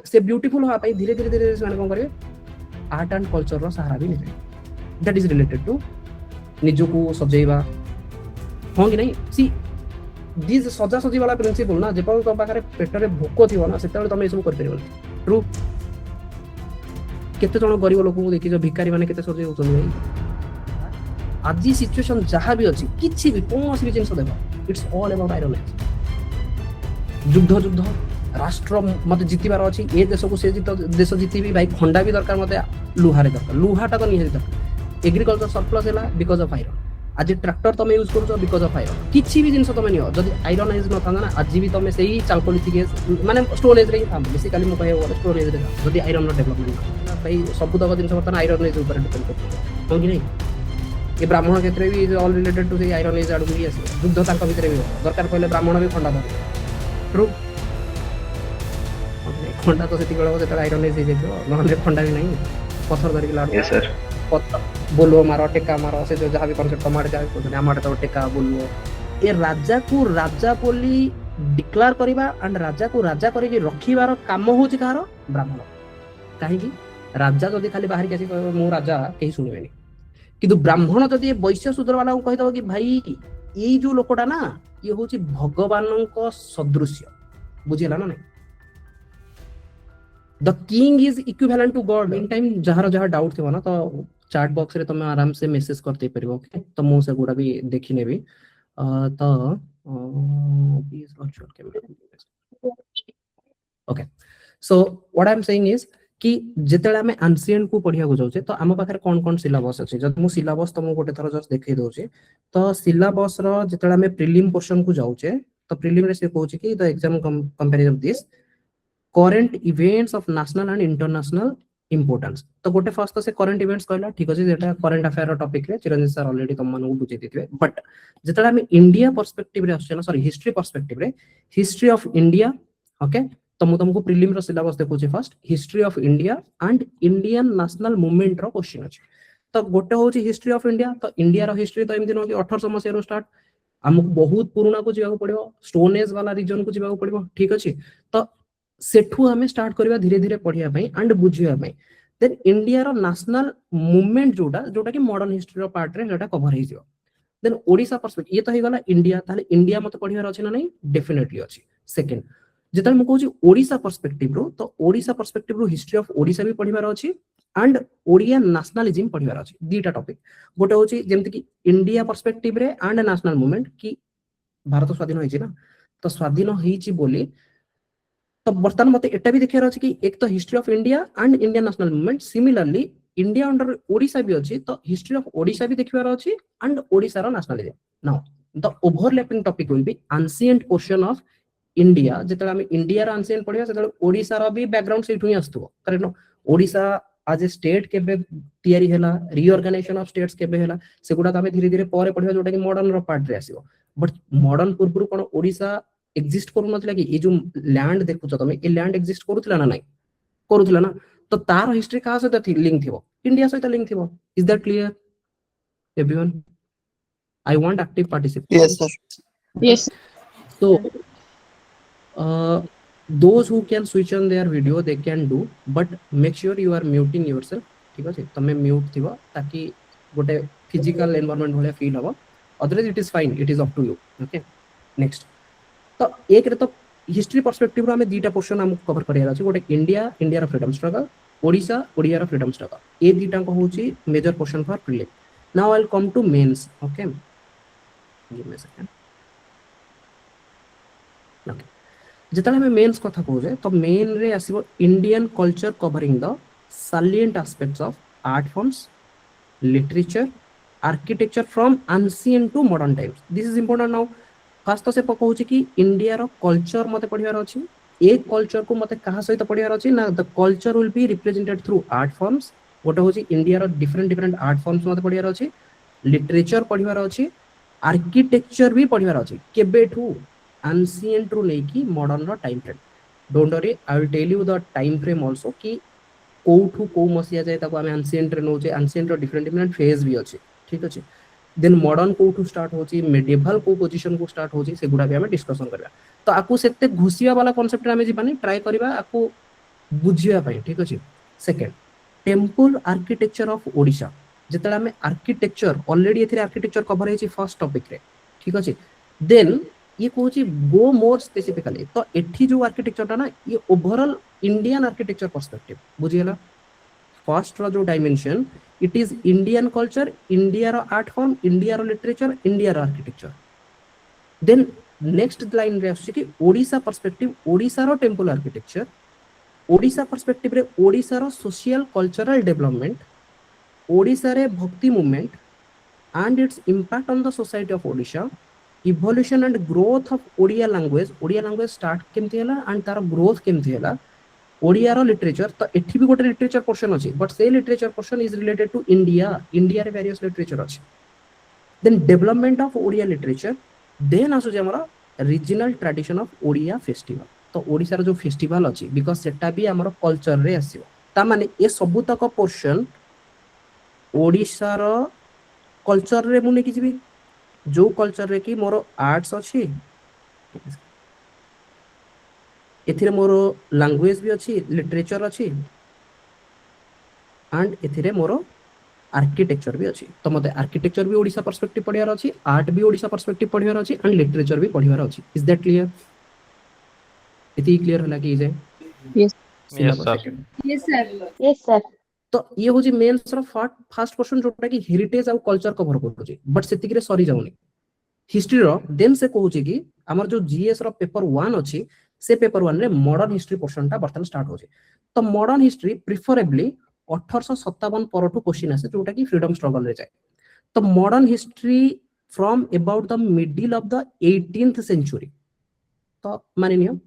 से ब्यूटीफुल होगा पाई धीरे धीरे धीरे से कोन करिवे आर्ट एंड कल्चर रो सहारा भी नेबे दैट इज रिलेटेड टू निजो को सजेइबा हां कि नहीं सी दिस सजा सजी वाला प्रिंसिपल ना जे तो पाखरे पेटरे भोक थिवो ना सेते तमे सब कर परिबो ट्रू केते जण गरीब लोक को देखि जो भिखारी माने केते सजे होछन भाई आज सिचुएशन जहाँ भी अच्छी किसी भी कौन भी जिन देख इट्स ऑल अबाउट आयरन युद्ध युद्ध राष्ट्र मत जितबार अच्छी ए देश को से देश जितबी भाई खंडा भी दरकार मत लुहार दरकार लुहाटा तो निहारी दरकार एग्रीकल्चर सरप्लस है बिकज ऑफ आयरन आज ट्रैक्टर तुम यूज कर बिकज ऑफ आयरन किसी भी जिन तुम नियो जब आयरन एज न था ना आज भी तुम से ही चालकोलिथिक एज माने स्टोन एज रे ही था बेसिकली मु कहे वाला स्टोन एज रे जब आयरन रो डेवलपमेंट भाई सब तक जिन बर्तमान आयरन एज ऊपर डिपेंड करते हो कि नहीं ये ब्राह्मण क्षेत्र भी इज ऑल रिलेटेड टू से आयरन एज आडू भी आसे युद्ध तांका भितर भी दरकार पहले ब्राह्मण भी खंडा धरे ट्रू खंडा तो सेति गळो जेता आयरन एज जेतो नहले खंडा भी नहीं पत्थर धरि लाडू यस सर पत्थर बोलो मारो टेका मारो से जो जहां भी कॉन्सेप्ट टमाटर जा को आमाटे तो टेका बोलो ए राजा को राजा बोली डिक्लेयर करबा एंड राजा को राजा करी रखिबार काम होची कार ब्राह्मण काहे कि राजा जदी खाली बाहर के आसी मो राजा केही सुनिबेनी किंतु ब्राह्मण जदि वैश्य शूद्र वाला को कहिदो कि भाई ये जो लोकटा ना ये होची भगवान को सदृश्य बुझिला ना नहीं the king is equivalent to God in time जहार जहार डाउट थिबो ना तो चैट बॉक्स रे तुम आराम से मैसेज करते परिबो ओके तो मो से गुडा भी देखि नेबी तो please virtual camera okay so what I am saying is कि जेतेले हमें एंशिएंट को पढ़िया को जाउछे तो हम पाखरे कोन कोन सिलेबस अछि जब मु सिलेबस तुमको गोटे थरो जस्ट देखै दोछे तो सिलेबस रो जेतेले हमें प्रीलिम पोर्शन को जाउछे तो प्रीलिम रे से कहउछे कि the exam comparison of this current events of national and international importance तो गोटे फर्स्ट तो से करंट इवेंट्स कहला ठीक अछि जेटा करंट अफेयर रो टॉपिक रे चिरंजीव सर ऑलरेडी तुम मानको बुझे दिथिबे बट जेतेले हमें इंडिया पर्सपेक्टिव रे आछे ना सॉरी हिस्ट्री पर्सपेक्टिव रे हिस्ट्री ऑफ इंडिया ओके तो मु तुमको प्रीलिम रो सिलेबस देखुची first history of India and Indian national movement रो क्वेश्चन अछि तो गोटे होची हिस्ट्री ऑफ इंडिया तो इंडिया रो हिस्ट्री तो एमति न कि 1800 मसिया रो स्टार्ट हमको बहुत पुराना को जीवा पड़िबो स्टोन एज वाला रीजन को जीवा पड़िबो ठीक अछि तो सेठू हमें स्टार्ट करबा धीरे धीरे पढ़िया पई एंड बुझिया पई देन इंडिया रो नेशनल मूवमेंट जोटा जोटा कि मॉडर्न हिस्ट्री रो पार्ट रे सेटा कवर हे जियो देन ओडिसा पर्सपेक्टिव ये तो हे गला इंडिया ताले इंडिया मत पढ़िया अछि ना नहीं डेफिनेटली अछि सेकंड जेतल मु कहूची ओडिसा पर्सपेक्टिव रो तो ओडिसा पर्सपेक्टिव रो हिस्ट्री ऑफ ओडिसा भी पढ़िबार अछि एंड ओडिया नेशनलिज्म पढ़िबार अछि दीटा टॉपिक गोटे होची जेमति कि इंडिया पर्सपेक्टिव रे एंड नेशनल मूवमेंट कि भारत स्वाधीन होईची ना तो स्वाधीन होईची बोली तो बर्तमान मते एटा भी देखियार अछि कि एक तो history of India and Indian national movement similarly India under Odisha भी अछि तो हिस्ट्री ऑफ ओडिसा भी देखिबार अछि एंड ओडिसा रो nationalism now the overlapping topic will be ancient portion of India जेतले हम इंडिया रा एंशिएंट पढिया सेतले ओडिसा रा भी बैकग्राउंड सेठु ही आस्तबो करेक्ट ओडिसा आज ए स्टेट केबे तयारी हैला रीऑर्गेनाइजेशन ऑफ स्टेट्स केबे हैला सेगुडा हमें धीरे धीरे परे पढिया जोटा कि मॉडर्न रो पार्ट रे आसीबो बट मॉडर्न पूर्वरु कोन ओडिसा एग्जिस्ट करू नथला कि ए जो लैंड देखुछ तमे ए लैंड एग्जिस्ट करूथला ना नाही करूथला ना तो तार हिस्ट्री का सहित लिंक थिबो इंडिया सहित लिंक थिबो is that clear everyone I want active participation yes sir Yes. so those who can switch on their video they can do but make sure you are muting yourself ठीक अछि तमे mute थिबो ताकि गोटे physical environment भले feel हबो otherwise it is fine it is up to you okay next तो एक रे तो हिस्ट्री पर्सपेक्टिव रो हमें दीटा पोर्शन हम कवर करिया अछि गोटे इंडिया इंडिया रो फ्रीडम स्ट्रगल ओडिसा ओडिया रो फ्रीडम स्ट्रगल ए दीटा को होची major portion for prelim now I will come to mains okay give me a second okay जेतले हमें मेंस कथा कहूजे तो मेन रे आसीबो Indian culture covering the salient aspects of art forms literature architecture from ancient to modern times this is important now first तो से कहूची कि इंडिया रो कल्चर मते पढियार अछि एक कल्चर को मते कहा सहित पढियार अछि ना the culture will be represented through art forms गोटे होची इंडिया रो डिफरेंट डिफरेंट आर्ट फॉर्म्स मते पढियार अछि लिटरेचर पढियार अछि आर्किटेक्चर भी पढियार अछि केबेठू एंशिएंट रू लेकी मॉडर्न रो time frame don't worry I will tell you the time frame also कि कोठू को मसिया जाय ताको हमें एंशिएंट रे नोचे एंशिएंट रो डिफरेंट डिफरेंट फेज भी अछि ठीक अछि देन मॉडर्न कोठू स्टार्ट होची मेडिवल को पोजीशन को स्टार्ट होची से गुडा भी हमें डिस्कशन करबा तो आकू सेते घुसिया वाला कांसेप्ट रे हमें जिबानी ट्राई करबा आकू बुझिया पाई ठीक अछि। Second temple architecture of Odisha जेतला हमें आर्किटेक्चर ऑलरेडी एथिरे आर्किटेक्चर कवर हेछि फर्स्ट टॉपिक रे ठीक अछि। देन ये कहूची गो मोर स्पेसिफिकली तो एठी जो आर्किटेक्चर टा ना ये ओवरऑल इंडियन आर्किटेक्चर पर्सपेक्टिव बुझियला। फर्स्ट रो जो dimension it is Indian culture India रो आर्ट फॉर्म इंडिया रो लिटरेचर इंडिया रो आर्किटेक्चर। देन नेक्स्ट लाइन रे आछि कि ओडिशा पर्सपेक्टिव ओडिशा रो टेम्पल आर्किटेक्चर ओडिशा पर्सपेक्टिव रे ओडिशा रो सोशल कल्चरल डेवलपमेंट ओडिशा रे bhakti movement and its impact on the society of Odisha, evolution and growth of Odia language start केमती हैला and तार growth केमती हैला ओडिया रो लिटरेचर तो एठी भी गोटे लिटरेचर पोर्शन अछि बट से literature portion is related to India रे वेरियस लिटरेचर अछि। Then development of Odia literature then आसु जे हमरा regional tradition of Odia festival तो ओडिसा रो जो फेस्टिवल अछि बिकॉज़ सेटा भी हमर कल्चर रे आसीबो ता माने ए सबु तक पोर्शन ओडिसा रो कल्चर रे मु नेकी जिबी जो कल्चर रे कि मोर आर्ट्स अछि एथिरे मोर लैंग्वेज भी अछि लिटरेचर अछि एंड एथिरे मोर आर्किटेक्चर भी अछि तो मते आर्किटेक्चर भी ओडिसा पर्सपेक्टिव पढियार अछि आर्ट भी ओडिसा पर्सपेक्टिव पढियार अछि एंड लिटरेचर भी पढियार अछि। Is that clear? इति क्लियर होला कि जे Yes. Yes, sir. Yes, sir. Yes, sir. तो ये होची मेंस रो फर्स्ट क्वेश्चन जोटा कि हेरिटेज आ कल्चर कवर करूची बट सेतिक रे सरी जाउनी हिस्ट्री रो देन से कहूची कि हमर जो जीएस रो पेपर 1 अछि से पेपर 1 रे मॉडर्न हिस्ट्री पोर्शन टा बर्तन स्टार्ट होची। तो मॉडर्न हिस्ट्री प्रिफरेबली 1857 परठु क्वेश्चन आसे जोटा कि फ्रीडम स्ट्रगल रे जाय। तो modern history from about the middle of the 18th century तो मानि नियो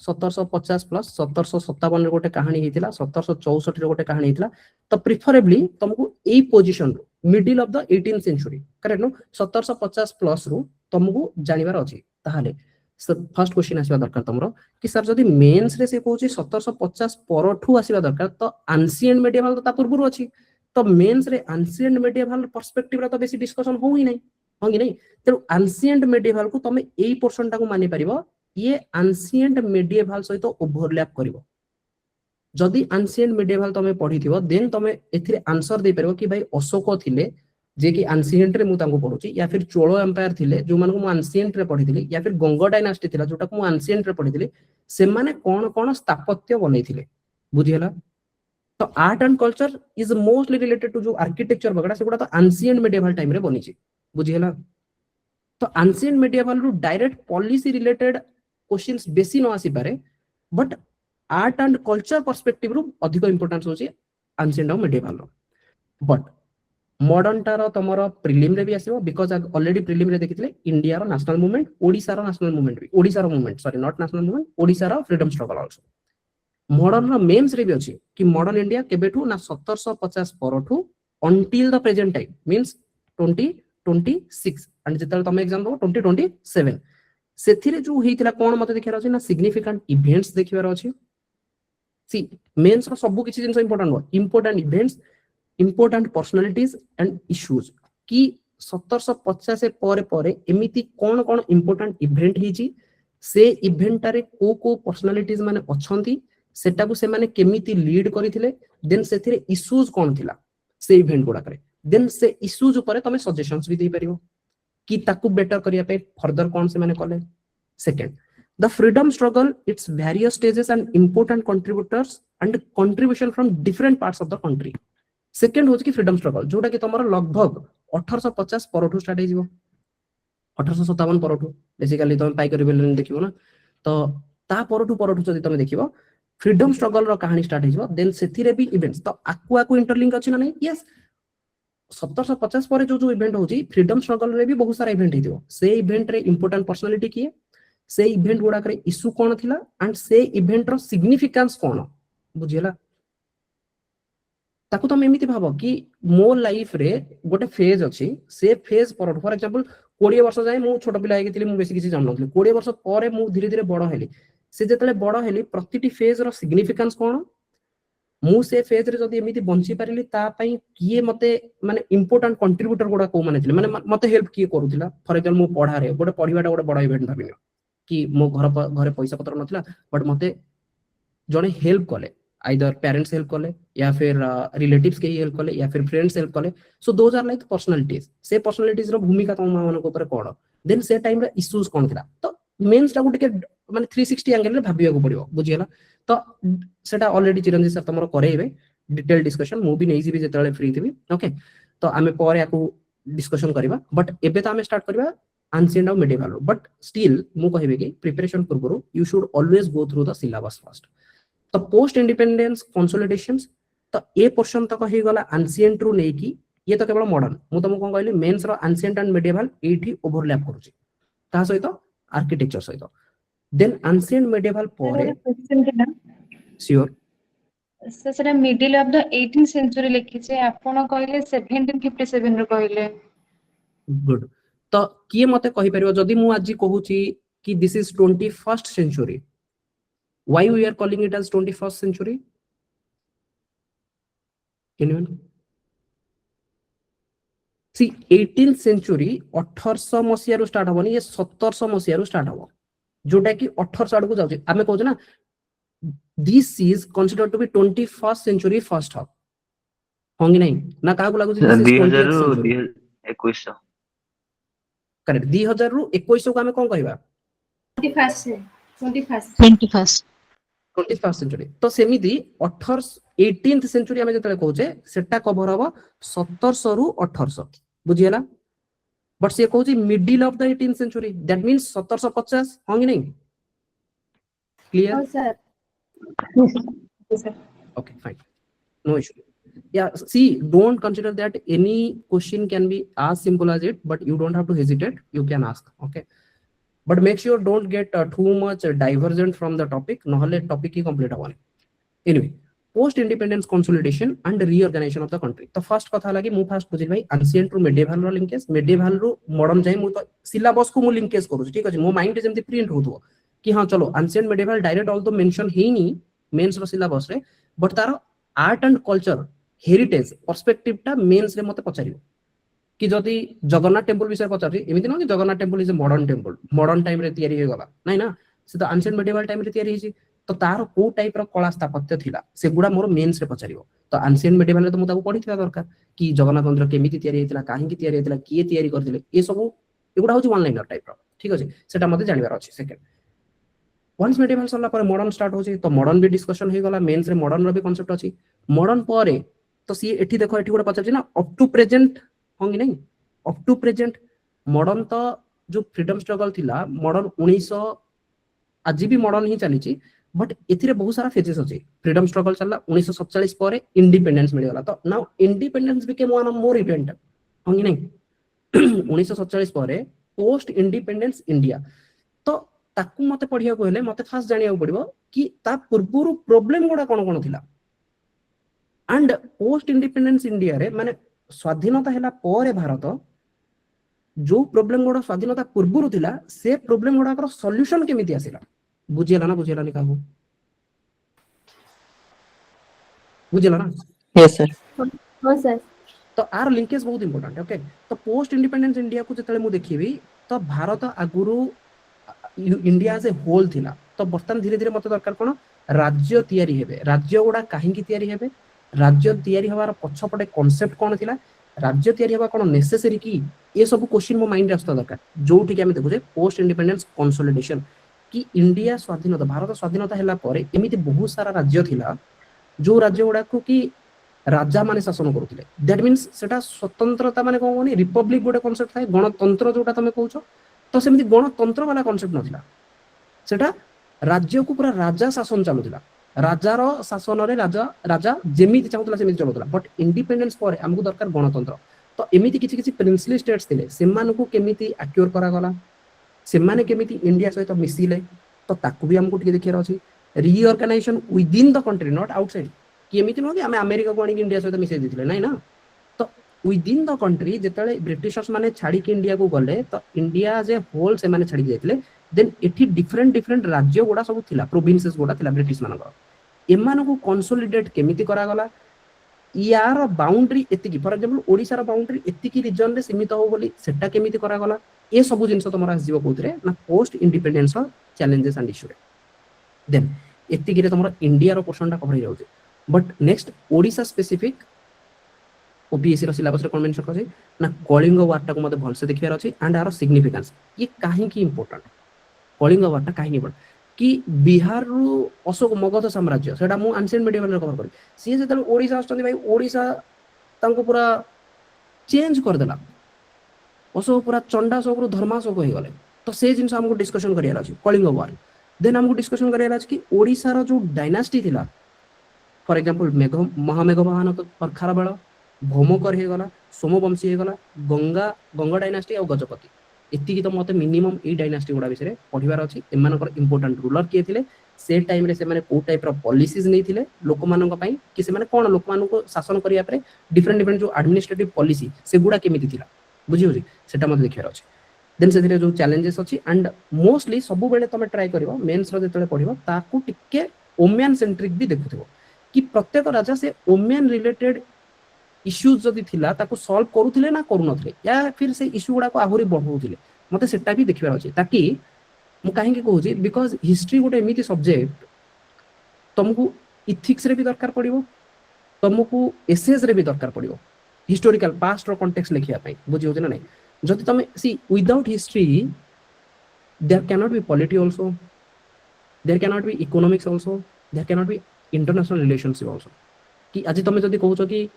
1750 प्लस 1757 रे गोटे कहानी हेतिला 1764 रे गोटे कहानी हेतिला तो प्रिफरेबली तुमको a position middle of the 18th century correct no 1750 plus रो तुमको जानिबार अछि ताहाले फर्स्ट क्वेश्चन आसीबा दरकार तमरो कि सर जदी मेंस रे से कहूची 1750 परठु आसीबा दरकार तो एंशिएंट मेडिएवल तो ता पूर्वरु अछि तो मेंस रे एंशिएंट मेडिएवल पर्सपेक्टिव रा तो बेसी डिस्कशन होई नै होंगी नै तो एंशिएंट मेडिएवल को तमे एई पोर्शन टा को मानि परिबो ये एंशिएंट मेडिएवल सहित ओवरलैप करिवो जदि एंशिएंट मेडिएवल तमे पढिथिबो देन तमे एथिरे आंसर दे परबो कि भाई अशोक थिले जे कि एंशिएंट रे मु तांको पढुची या फिर चोलो एम्पायर थिले जो मानको मु एंशिएंट रे पढिथिली या फिर गंगा डायनास्टी थिला जोटा को मु एंशिएंट रे पढिथिली से माने कोन कोन स्थापत्य बनेथिले बुझियला। तो art and culture is mostly related to जो आर्किटेक्चर बगड़ा सेगुडा तो एंशिएंट मेडिएवल टाइम रे बनिची बुझियला। तो एंशिएंट मेडिएवल रु डायरेक्ट पॉलिसी रिलेटेड क्वेश्चंस बेसी न आसी पारे but art and culture perspective रु अधिक इंपोर्टेंस होची एंशिएंट और मेडिएवल रो बट मॉडर्न टारो तमरो प्रीलिम रे भी आसीबो बिकॉज़ ऑलरेडी प्रीलिम रे देखितले इंडिया रो नेशनल मूवमेंट ओडिसा रो नेशनल मूवमेंट भी ओडिसा रो movement sorry not national movement Odisha रो फ्रीडम स्ट्रगल आल्सो मॉडर्न रो मेंस रे भी अछि कि मॉडर्न इंडिया केबेठू ना 1750 परठू until the present time means 2026 and जेतल तमे एग्जाम दो 2027 सेथिरे जो हेतिला कोन मते देखियार अछि ना सिग्निफिकेंट इवेंट्स देखिबार अछि सी मेंस रो सब किछि जिंस important events important personalities and issues कि 1750 परे परे एमिति कोन कोन इंपोर्टेंट इवेंट हिची से इवेंट रे को पर्सनालिटीज माने अछंती सेटा को से माने केमिति लीड करिथिले देन सेथिरे इश्यूज कोन थिला से इवेंट गुडा करे देन से इश्यूज ऊपर तमे सजेशंस भी दे परिबो कि ताकू बेटर करिया पे फर्दर कोन से माने कले। Second the freedom struggle its various stages and important contributors and contribution from different parts of the country. Second होची कि फ्रीडम स्ट्रगल जोटा कि तमरो लगभग 1850 परठू स्टार्ट हेजिवो 1857 परठू बेसिकली तमे पाई करिबेल देखिबो ना तो ता परठू जदि तमे देखिबो फ्रीडम स्ट्रगल रो कहानी स्टार्ट हेजिवो देन सेथिरे भी इवेंट्स तो आकु इंटरलिंक अछि ना नै यस 1750 पर जो इवेंट होची फ्रीडम स्ट्रगल रे भी बहुत सारा इवेंट हिथिवो से इवेंट रे इंपोर्टेंट पर्सनालिटी किए से इवेंट गुडा करे इश्यू कोन थिला एंड से इवेंट रो सिग्निफिकेंस कोन बुझियला ताकू तुम एमिति भाबो कि मो लाइफ रे गोटे फेज अछि से फेज पर फॉर एग्जांपल 20 वर्ष जाय मु छोट पिला हेगितली मु बेसी किछि जाननथली 20 वर्ष परे मु धीरे धीरे बड़ हेली से जतले बड़ हेली प्रतिटी फेज रो सिग्निफिकेंस कोन मु से फेज रे जदी एमिति बंची परिली ता पई किए मते माने इंपोर्टेंट कंट्रीब्यूटर गोडा को माने थिले माने मते हेल्प किए करूथिला फॉर एग्जांपल मु पढा रे गोटे पढिबाटा गोटे बड़ इवेंट भाबिनो कि मो घरे पैसा पत्र नथिला बट मते जणे हेल्प कले आइदर पेरेंट्स हेल्प कले या फिर रिलेटिव्स के हेल्प कले या फिर फ्रेंड्स हेल्प कले so those are like personalities से पर्सनालिटीज रो भूमिका तुम मानक ऊपर कोन देन से टाइम रे इश्यूज कोन थिला तो मेंस टा गुटे माने 360 एंगल रे भाबिया को पड़ियो बुझियला तो सेटा ऑलरेडी चिरंजीव सर तमरो करेइबे डिटेल डिस्कशन मु भी नै जीबी जेतले फ्री थिबी ओके तो आमे परे याकू डिस्कशन करबा बट एबे तो आमे स्टार्ट करबा ancient और medieval बट स्टिल मु कहबे कि प्रिपरेशन पूर्व you should always go through the syllabus first तो पोस्ट इंडिपेंडेंस कंसोलिडेशंस तो ए पोर्शन तक हो गला एंशिएंट रु नै कि ये तो केवल मॉडर्न मु तुमको कोन कहली मेंस रो एंशिएंट एंड मेडिएवल एठी ओवरलैप करूची ता सहित आर्किटेक्चर सहित देन एंशिएंट मेडिएवल परे क्वेश्चन केना श्योर सर सेटा middle of the 18th century लिखि छे आपण कहले 1757 रो कहले गुड तो किए मते कहि परियो जदी मु आज कहूची कि this is 21st century why we are calling it as 21st century anyone see 18th century 1800 मसिया रु स्टार्ट होबनी ये 1700 मसिया रु स्टार्ट होबो जोटा कि 1800 आड़ को जाउची आमे कहू ना this is considered to be 21st century first half होंगी नहीं ना काहा को लागु this is 20th century 2100 correct 2000 रु 2100 को आमे कोन कहबा 21st 21st century तो सेमिति 18th century आमे जतले कहूचे सेटा कवर हबो 1700 रु 1800 बुझियला बट से कहूची middle of the 18th century that means 1750 होंगी नहीं क्लियर हां sir okay fine no issue yeah see don't consider that any question can be as simple as it but you don't have to hesitate you can ask okay but make sure don't get too much divergent from the topic nohale topic hi complete hobani anyway post independence consolidation and reorganization of the country तो first कथा लगी मु first बुझिल भाई ancient रो medieval रो linkage medieval रो modern जाई मु तो syllabus को मु लिंकेज करू ठीक अछि मो माइंड रे जेमति प्रिंट होतो कि हां चलो ancient medieval डायरेक्ट ऑल तो मेंशन हेनी मेंस रो सिलेबस रे बट तार art and culture heritage perspective टा मेंस रे मते पचारियो कि जदि जगन्नाथ टेम्पल विषय पचारि एमिति न कि Jagannath temple is a modern temple modern time रे तयारी हे गला नै ना से तो एंशिएंट मेडिएवल टाइम रे तयारी हिची तो तार को टाइप रो कला स्थापत्य थिला से गुडा मोर मेंस रे पचारियो तो एंशिएंट मेडिएवल रे तो मु ताको पढिथिबा दरकार कि जगन्नाथ मंदिर केमिति तयारी हेतिला काहे कि तयारी हेतिला किए तयारी करथिले ए सब एगुडा होची वन लाइनर टाइप रो ठीक अछि सेटा मते जानिबार अछि सेकंड वंस मेडिएवल सरला पर मॉडर्न स्टार्ट होची तो मॉडर्न भी डिस्कशन हे गला मेंस रे मॉडर्न रो भी कांसेप्ट अछि मॉडर्न परे तो सी एठी देखो एठी गुडा पचारछि ना अप टू प्रेजेंट होंगी नहीं अप टू प्रेजेंट मॉडर्न तो जो फ्रीडम स्ट्रगल थिला मॉडर्न 1900 आज भी मॉडर्न ही चली बट एथिरे बहुत सारा फेजेस अछि फ्रीडम स्ट्रगल चलला 1947 परे इंडिपेंडेंस मिल गला तो now independence became one of more event होंगी नहीं 1947 परे पोस्ट इंडिपेंडेंस इंडिया तो ताकू मते पढिया को हेले मते फास्ट जानिया पड़िबो कि ता पूर्वरु प्रॉब्लम गुडा कोन कोन थिला एंड पोस्ट इंडिपेंडेंस इंडिया रे माने स्वाधीनता हैला परे भारत जो प्रॉब्लम गुडा स्वाधीनता पूर्वरु थिला से प्रॉब्लम गुडा कर सॉल्यूशन केमिति आसिला बुझियला ना बुझियला नि काहू बुझियला ना यस सर हां सर तो आर लिंकेज बहुत इंपोर्टेंट ओके तो पोस्ट इंडिपेंडेंस इंडिया को जतले मु देखिबी तो भारत आगुरु इंडिया एज ए होल थिला तो बर्तन धीरे धीरे मते दरकार कोन राज्य तयारी हेबे राज्य गुडा काहे कि तयारी हेबे राज्य तयारी हवार पछपटे कांसेप्ट कोन थिला राज्य तयारी हवा कोन नेसेसरी की ये सब क्वेश्चन मो माइंड आस्ता दरकार जोठी कि हम देखु जे पोस्ट इंडिपेंडेंस कंसोलिडेशन कि इंडिया स्वाधीनता भारत स्वाधीनता हैला परे एमिति बहुत सारा राज्य थिला जो राज्य गुडा को कि राजा माने शासन करूथिले दैट मींस सेटा स्वतंत्रता माने कोन कोनी रिपब्लिक गोटे कांसेप्ट थाए गणतंत्र जोटा तमे कहउछो तो सेमिति गणतंत्र वाला कांसेप्ट नथिला सेटा राज्य को पूरा राजा शासन चालुथिला राजार शासन रे राजा राजा जेमिति चाहुतला सेमिति चलुतला बट इंडिपेंडेंस पर हमकु दरकार गणतंत्र तो एमिति किछि किछि प्रिंसली स्टेट्स थिले सेमान को केमिति एक्योर करा गला सेमाने केमिति इंडिया सहित मिसिले तो ताकू भी हमकु टिके देखिरा अछि reorganisation with in the country not outside कि एमिति न कि हम अमेरिका को आनी इंडिया सहित मिसै दिथिले नै ना तो विद इन द कंट्री जेतले ब्रिटिशर्स माने छाडी के इंडिया को गले तो इंडिया जे होल से माने छाडी जायतिले देन एठी डिफरेंट डिफरेंट राज्य गुडा सब थिला प्रोविंसेस गुडा थिला ब्रिटिश मानक एमान को कंसोलिडेट केमिति करा गला यार बाउंड्री एतिकी फॉर एग्जांपल ओडिसा रा बाउंड्री एतिकी रीजन रे सीमित हो बोली सेटा केमिति करा गला ए सब जिंस तमरा आसीबो कोथरे ना post independence challenges and issue रे देन एतिकी रे तमरो इंडिया रो पोर्शन टा कवर हो जाउछे but next Odisha specific OBSC रो सिलेबस रे कोन मेंशन करछे ना कलिंग वार टा को मते भलसे देखियार अछि एंड आर सिग्निफिकेंस ये काहे की इंपोर्टेंट कलिंग वार टा काहे इंपोर्टेंट कि बिहार रु अशोक मगध साम्राज्य सेटा मु एंशिएंट मेडिवल रे कवर करी सी जे तले ओडिसा आछतनी भाई ओडिसा तांको पूरा चेंज कर देला अशोक पूरा चंडाशोक रु धर्माशोक हो गले तो से जिंस हमको डिस्कशन करियार अछि कलिंग वार देन हमको डिस्कशन करियार अछि कि ओडिसा रो जो डायनास्टी थिला फॉर एग्जांपल मेघ महामेघवाहन परखार बेଳ भौमकर हे गला सोमवंशी हे गला गंगा डायनास्टी और गजपति एतिकी तो मते मिनिमम ए डायनास्टी गुडा विषय पढिबार अछि एमानकर इंपोर्टेंट रूलर किए थिले से टाइम रे से माने को टाइप रो पॉलिसीज नै थिले लोक मानक पई कि से माने कोन लोक मानक शासन करिया परे डिफरेंट डिफरेंट जो एडमिनिस्ट्रेटिव पॉलिसी से गुडा केमिति थिला बुझी होजी सेटा मते देखियार अछि देन से जो चैलेंजेस अछि एंड मोस्टली सब बेले तमे ट्राई करिवो मेंस रो जेतले पढिवो ताकू टिके ओमियन सेंट्रिक भी देखुथिवो कि प्रत्येक राजा से ओमियन रिलेटेड इश्यूज जदि थिला ताकू सॉल्व करूथिले ना करू नथिले या फिर से इश्यू गुडा को आहुरी बढ़ौथिले मते सेटा भी देखिबार अछि ताकि मु काहे के कहूची बिकॉज हिस्ट्री गोटे एमिति सब्जेक्ट तुमको इथिक्स रे भी दरकार पड़िवो तुमको एसेज रे भी दरकार पड़िवो हिस्टोरिकल पास्ट रो कॉन्टेक्स्ट लिखिया पई बुझी होची ना नै जदि तमे see without history there can not be polity also there can not be economics also there can not be international relationship also कि आज तमे जदि कहूचो कि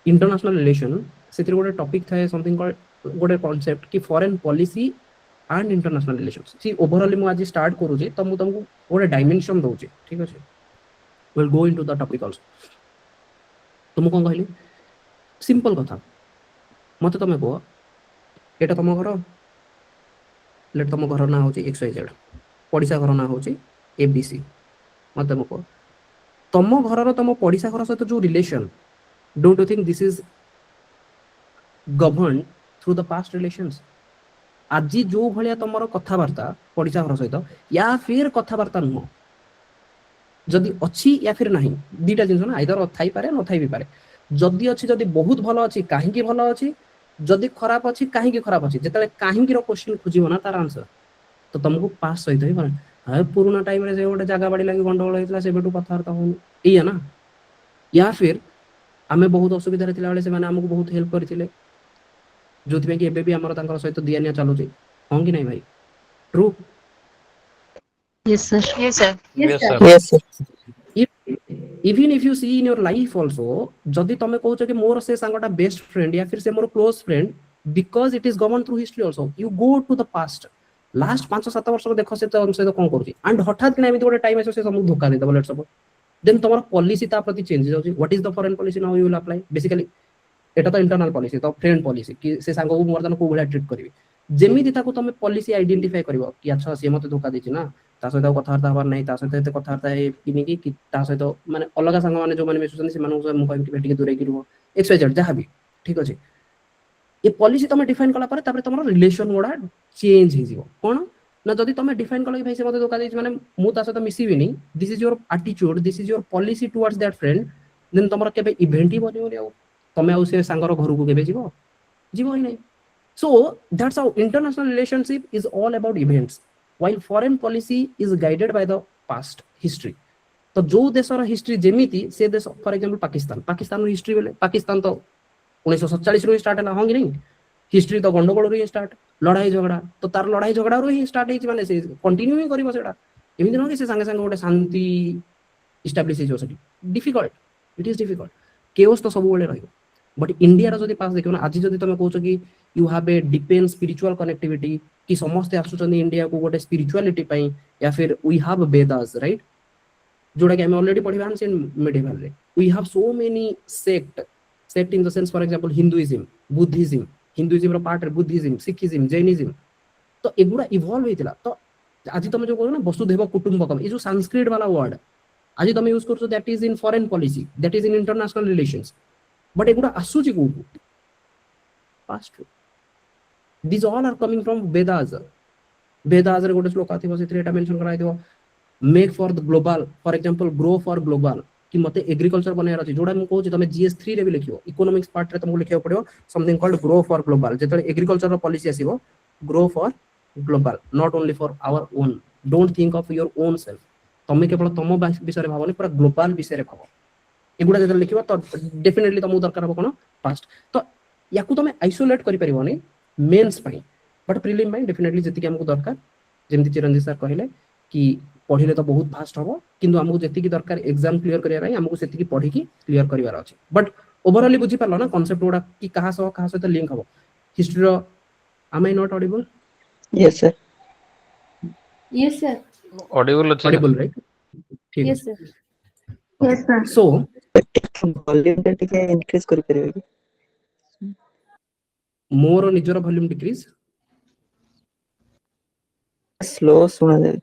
इंटरनेशनल रिलेशन से गोटे टॉपिक थाए समथिंग कॉल्ड गोटे कांसेप्ट कि foreign policy and international relations सी ओवरऑल मु आज स्टार्ट करूची तो मु तुमको गोटे डायमेंशन दोची ठीक अछि will go into the topic also तुम कोन कहली सिंपल कथा मते तमे को एटा तम घर लेट तम घर ना होची XYZ पडिसा घर ना होची ABC मते मको तम घर रो तम पडिसा घर सहित जो relation don't you think this is governed through the past relations आज जो भलिया तमरो कथावार्ता पडिसा घर सहित या फिर कथावार्ता नुह जदि अछि या फिर नहीं दीटा जिंस ना आइदर थाई पारे न थाई भी पारे जदि अछि जदि बहुत भलो अछि काहे की भलो अछि जदि खराब अछि काहे की खराब अछि जेतले काहे की रो क्वेश्चन खोजिबो ना तार आंसर तो तुमको पास सहित ही पारे हाय पुराना टाइम रे जे गोटे जागा बाडी लागि गंडगोल हेतला से बेटू कथावार्ता हो एया ना या फिर आमे बहुत असुविधा रे थिला बेले से माने हमको बहुत हेल्प करथिले जोथि पे कि एबे भी हमर तांकर सहित दियानिया चालू छी हों कि नहीं भाई true Yes, sir. Yes, sir. Yes, sir. Yes, sir. even if you see in your life also जदि तमे कहउछ कि मोर से संगटा बेस्ट फ्रेंड या फिर से more close friend because it is governed through history also you go to the past last 5-7 वर्ष को देखो से तो कोन करूची एंड हठात कि एमिति गोटे टाइम आछो से समूह धोखा दे दबो लेट्स सपोज देन तुम्हारा पॉलिसी ता प्रति चेंज हो जाउची what is the foreign policy now you will apply basically एटा तो इंटरनल पॉलिसी तो फ्रेंड पॉलिसी कि से सांग को मोर तन को भला ट्रीट करबी जेमिति ताको तमे पॉलिसी आइडेंटिफाई करबो कि अच्छा से मते धोखा देछि ना ता सहित कथावार्ता हबार नहीं ता सहित एते कथावार्ता हे किनि कि ता सहित माने अलगा संग माने जो माने मिसुछन से मानु से मुख एमटी बेटी दूरे कि रहो XYZ जहां भी ठीक अछि ये पॉलिसी तमे डिफाइन कला पारे तापर तमरो रिलेशन गोडा चेंज हे जिवो कोन ना जदि तमे डिफाइन कला कि भाई से मते धोखा देछि माने मु ता सहित मिसिबी नहीं this is your attitude this is your policy towards that friend then तमरो केबे इवेंट ही बनिबो आ तमे आ से सांगर घर को केबे जिवो जिवो ही नहीं so that's how international relationship is all about events while foreign policy is guided by the past history तो जो देशर हिस्ट्री जेमिति से देश फॉर एग्जांपल पाकिस्तान हिस्ट्री बेले पाकिस्तान तो 1947 रो स्टार्ट हला होंगी नहीं हिस्ट्री तो गंडगोल रो स्टार्ट लड़ाई झगड़ा तो तार लड़ाई झगड़ा रो ही स्टार्ट हेछि माने से कंटिन्यू ही करबो सेडा एमिति न कि से संगे संगे गोटे शांति एस्टैब्लिश हो सकी difficult it is difficult chaos तो सब बेले रहियो बट इंडिया रो जदी पास देखियो ना आज जदी तमे कहउछ कि you have a deep and spiritual connectivity कि समस्त आसुचन इंडिया को गोटे स्पिरिचुअलिटी पई या फिर वी हैव वेदास राइट जोड़ा कि हम ऑलरेडी पढ़िबा हम इन मेडिवल रे we have so many sect in the sense for example Hinduism Buddhism Hinduism रो पार्ट रे बुद्धिज्म सिखिज्म जैनिज्म तो एगुडा इवॉल्व हेतिला तो आज तमे जो कहू ना वसुधैव कुटुंबकम ए जो संस्कृत वाला वर्ड आज तमे यूज करछो that is in foreign policy that is in international relations but एगुडा आसुची को past these all are coming from vedas रे गोटे श्लोक आथिबो सेथरे एटा मेंशन कराइ दियो make for the global for example grow for global कि मते एग्रीकल्चर बनेयार अछि जोडा हम कहू छी तमे GS3 रे भी लिखियो इकोनॉमिक्स पार्ट रे तुमको लिखियो पड़ियो something called grow for global जेतले एग्रीकल्चर रो पॉलिसी आसीबो grow for global not only for our own don't think of your own self तमे केवल तम विषय भावनी पूरा ग्लोबल विषय भाव एगुड़ा जो लिखा तो डेफिनेटली तुमको दरकार हम कौन पास्ट तो या तुम आइसोलेट कर मेन्स बट प्रिलिम डेफिनेटली जी आमको दरकार जमी चिरंजीव सर कहले कि पढ़े तो बहुत फास्ट हम कि आमको जी दरकार एग्जाम क्लीयर करने आमको से पढ़ी क्लीयर करार अच्छे बट ओवरऑल बुझी पार ना कॉन्सेप्ट गुड़ा कि क्या सहित लिंक हम history am I not audible? Yes, sir. Yes, sir. Audible अछि Audible, right? ठीक Yes, sir. Okay. Yes, sir. So volume टा टिके इंक्रीज करि परिबे कि मोर निजर वॉल्यूम डिक्रीज स्लो सुना जाय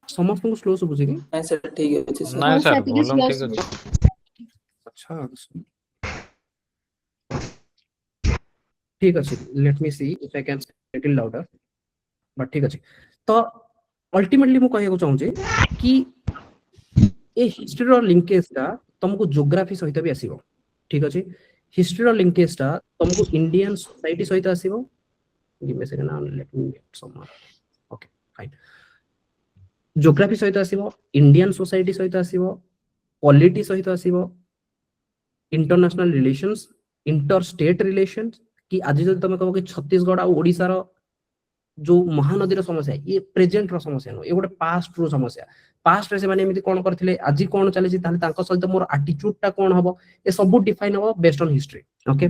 समस्त को स्लो सुबुची कि नहीं सर ठीक अछि सर ना हाँ, सर sir, ଟିକେ वॉल्यूम slow ठीक अछि अच्छा ठीक अछि let me see if I can little louder but ठीक अछि तो अल्टीमेटली मु कहै को चाहू जे कि ए हिस्ट्री रो लिंकेज ता तुमको ज्योग्राफी सहित भी आसीबो ठीक अछि हिस्ट्री रो लिंकेज ता तुमको इंडियन सोसाइटी सहित आसीबो give me second now let me get some okay fine geography सहित आसीबो इंडियन सोसाइटी सहित आसीबो पॉलिटी सहित आसीबो international relations inter state relations कि आज जब तुम कहो कि छत्तीसगढ़ और ओडिसा रो जो महानदी रो समस्या ये प्रेजेंट रो समस्या नो ये गोटे पास्ट रो समस्या पास्ट रे से माने एमिति कोन करथिले आज कोन चले छी ताले तांको सहित मोर एटीट्यूड टा कोन हबो ए सब डिफाइन हबो based on history okay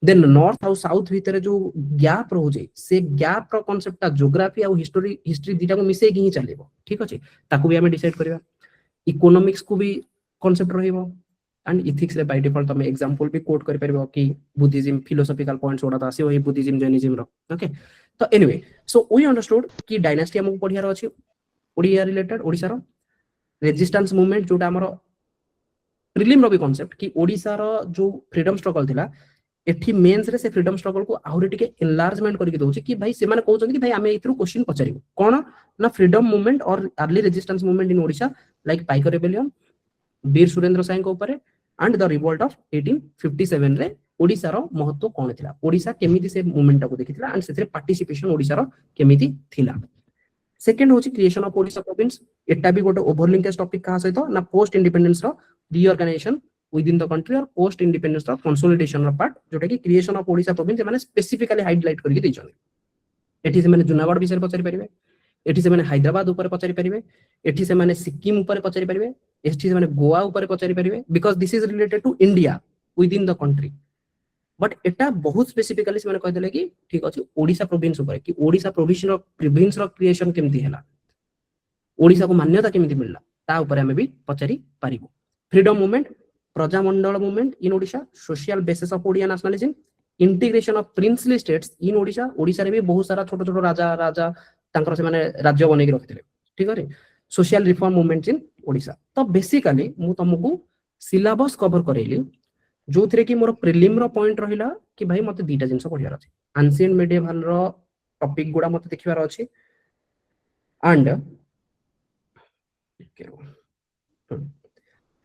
then north और साउथ भीतर जो गैप रोजे से गैप रो कांसेप्ट टा ज्योग्राफी और हिस्ट्री दिटा को मिसे कि ही चलेबो ठीक अछि ताकू भी हमें डिसाइड करबा इकोनॉमिक्स को भी कांसेप्ट रहइबो एंड इथिक्स रे बाय डिफॉल्ट तुम एग्जांपल भी कोट कर परबो कि बुद्धिज्म फिलोसॉफिकल पॉइंट्स ओडा आसी वही बुद्धिज्म जैनिज्म रो ओके तो एनीवे सो वी अंडरस्टूड कि डायनास्टी हमको पढ़ियार अछि ओडिया रिलेटेड ओडिसा रो रेजिस्टेंस मूवमेंट जोटा हमर प्रिलिम रो भी कांसेप्ट कि ओडिसा रो जो फ्रीडम स्ट्रगल थिला एठी मेंस रे से फ्रीडम स्ट्रगल को आहुरी टिके एनलार्जमेंट करके दोछि कि भाई से माने कहउछन कि भाई हमें इथरु क्वेश्चन पचारिबो कोन ना फ्रीडम मूवमेंट और early resistance movement in Odisha like पाइकर रेबेलियन वीर सुरेंद्र साई को ऊपर एंड द रिवोल्ट ऑफ 1857 रे ओडिसा रो महत्व कोन थिला ओडिसा केमिति से मूवमेंट को देखिथिला एंड सेथरे पार्टिसिपेशन ओडिसा रो केमिति थिला सेकंड होची क्रिएशन ऑफ ओडिसा प्रोविंस एटा भी गोटे ओवरलिंकेज टॉपिक कहा सहित ना पोस्ट इंडिपेंडेंस रो reorganisation with in the country और पोस्ट इंडिपेंडेंस रो कंसोलिडेशन रो पार्ट जोटा कि क्रिएशन ऑफ ओडिसा प्रोविंस माने स्पेसिफिकली हाइलाइट करके दैछन एठी से माने जुनागढ़ विषय पचारि परिबे एठी से माने हैदराबाद ऊपर पचारि परिबे एठी से माने सिक्किम ऊपर पचारि परिबे एठी से माने गोवा ऊपर पचारि परिबे because this is related to India with in the country but एटा बहुत स्पेसिफिकली से माने कह देले कि ठीक अछि ओडिसा प्रोविंस ऊपर कि ओडिसा प्रोविंस रो क्रिएशन केमति हैला ओडिसा को मान्यता केमति मिलला ता ऊपर हमें भी पचारि पारिबो freedom movement Prajamandal movement in Odisha social basis of Odia nationalism integration of princely states in Odisha Odisha रे भी बहुत सारा छोट छोट राजा तांकर से माने राज्य बनै के रखथिले ठीक है social reform movement in Odisha तो बेसिकली मु तुमको सिलेबस कवर करैली जो थरे कि मोर प्रिलिम रो पॉइंट रहिला कि भाई मते दीटा जिंस पढियार अछि एंशिएंट मेडिएवल रो टॉपिक गुडा मते देखिबार अछि एंड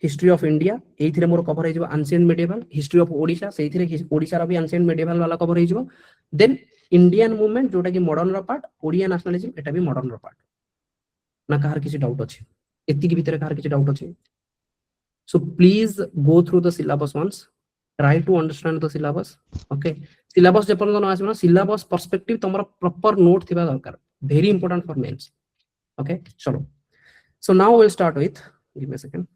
हिस्ट्री ऑफ इंडिया एथिरे मोर कवर हे जबो ancient medieval history of Odisha सेथिरे ओडिसा रो भी एंशिएंट मेडिएवल वाला कवर हे जबो देन इंडियन मूवमेंट जोटा कि मॉडर्न रो पार्ट ओडिया नेशनलिज्म एटा भी मॉडर्न रो पार्ट ना कहार किसी डाउट अछि एति के भीतर कहार किसी डाउट अछि so please go through the syllabus once try to understand the syllabus okay syllabus जे परन आसी ना सिलेबस पर्सपेक्टिव तमर प्रॉपर नोट थिबा दरकार very important for mains okay चलो so now we will start with give me a second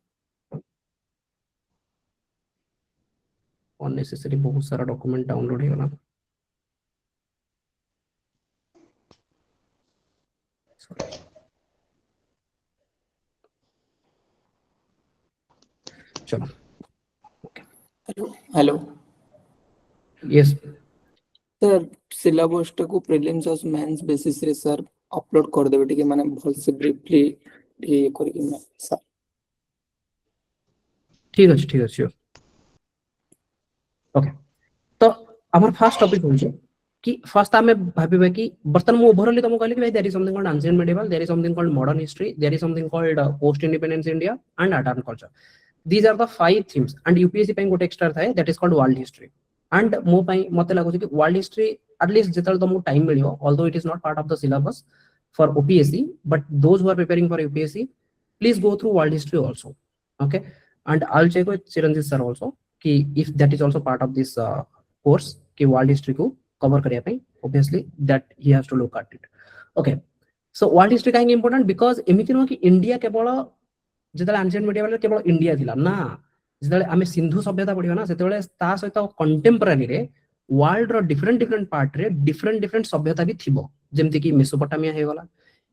unnecessary बहुत सारा डॉक्यूमेंट डाउनलोड हे गला चलो हेलो यस सर सिलेबस को प्रीलिम्स और मेंस बेसिस रे सर अपलोड कर देबे टिके माने भल से ब्रीफली ये करके ना सर ठीक अछि ओके तो हमर फर्स्ट टॉपिक होचे कि फर्स्ट हमें भाबिबे कि बर्तन मु ओवरऑल तुम कहले कि भाई there is something called ancient medieval there is something called modern history there is something called post independence India and art and culture these are the 5 themes and UPSC ପାଇଁ ଗୋଟେ extra ଥାଏ that is called world history and ମୋ ପାଇଁ ମତେ ଲାଗୁଛି କି world history at least ଯେତେବେଳେ ତମକୁ ଟାଇମ ମିଳିବ although it is not part of the syllabus for OPSC, but those who are preparing for UPSC, please go through world history also. Okay, and I'll check with Chiranjit sir also कि if that is also part of this course कि world history को cover करिया ପାଇଁ, obviously that he has to look at it. Okay, so world history काहेंगे important, because एमिति न कि India केवल जेतले ancient medieval रे केवल इंडिया थिला ना, जेतले आमे सिंधु सभ्यता पढिबा ना सेतले ता सहित कंटेम्पररी रे वर्ल्ड रो डिफरेंट पार्ट रे डिफरेंट सभ्यता भी थिबो, जेमति कि मेसोपोटामिया हे गला,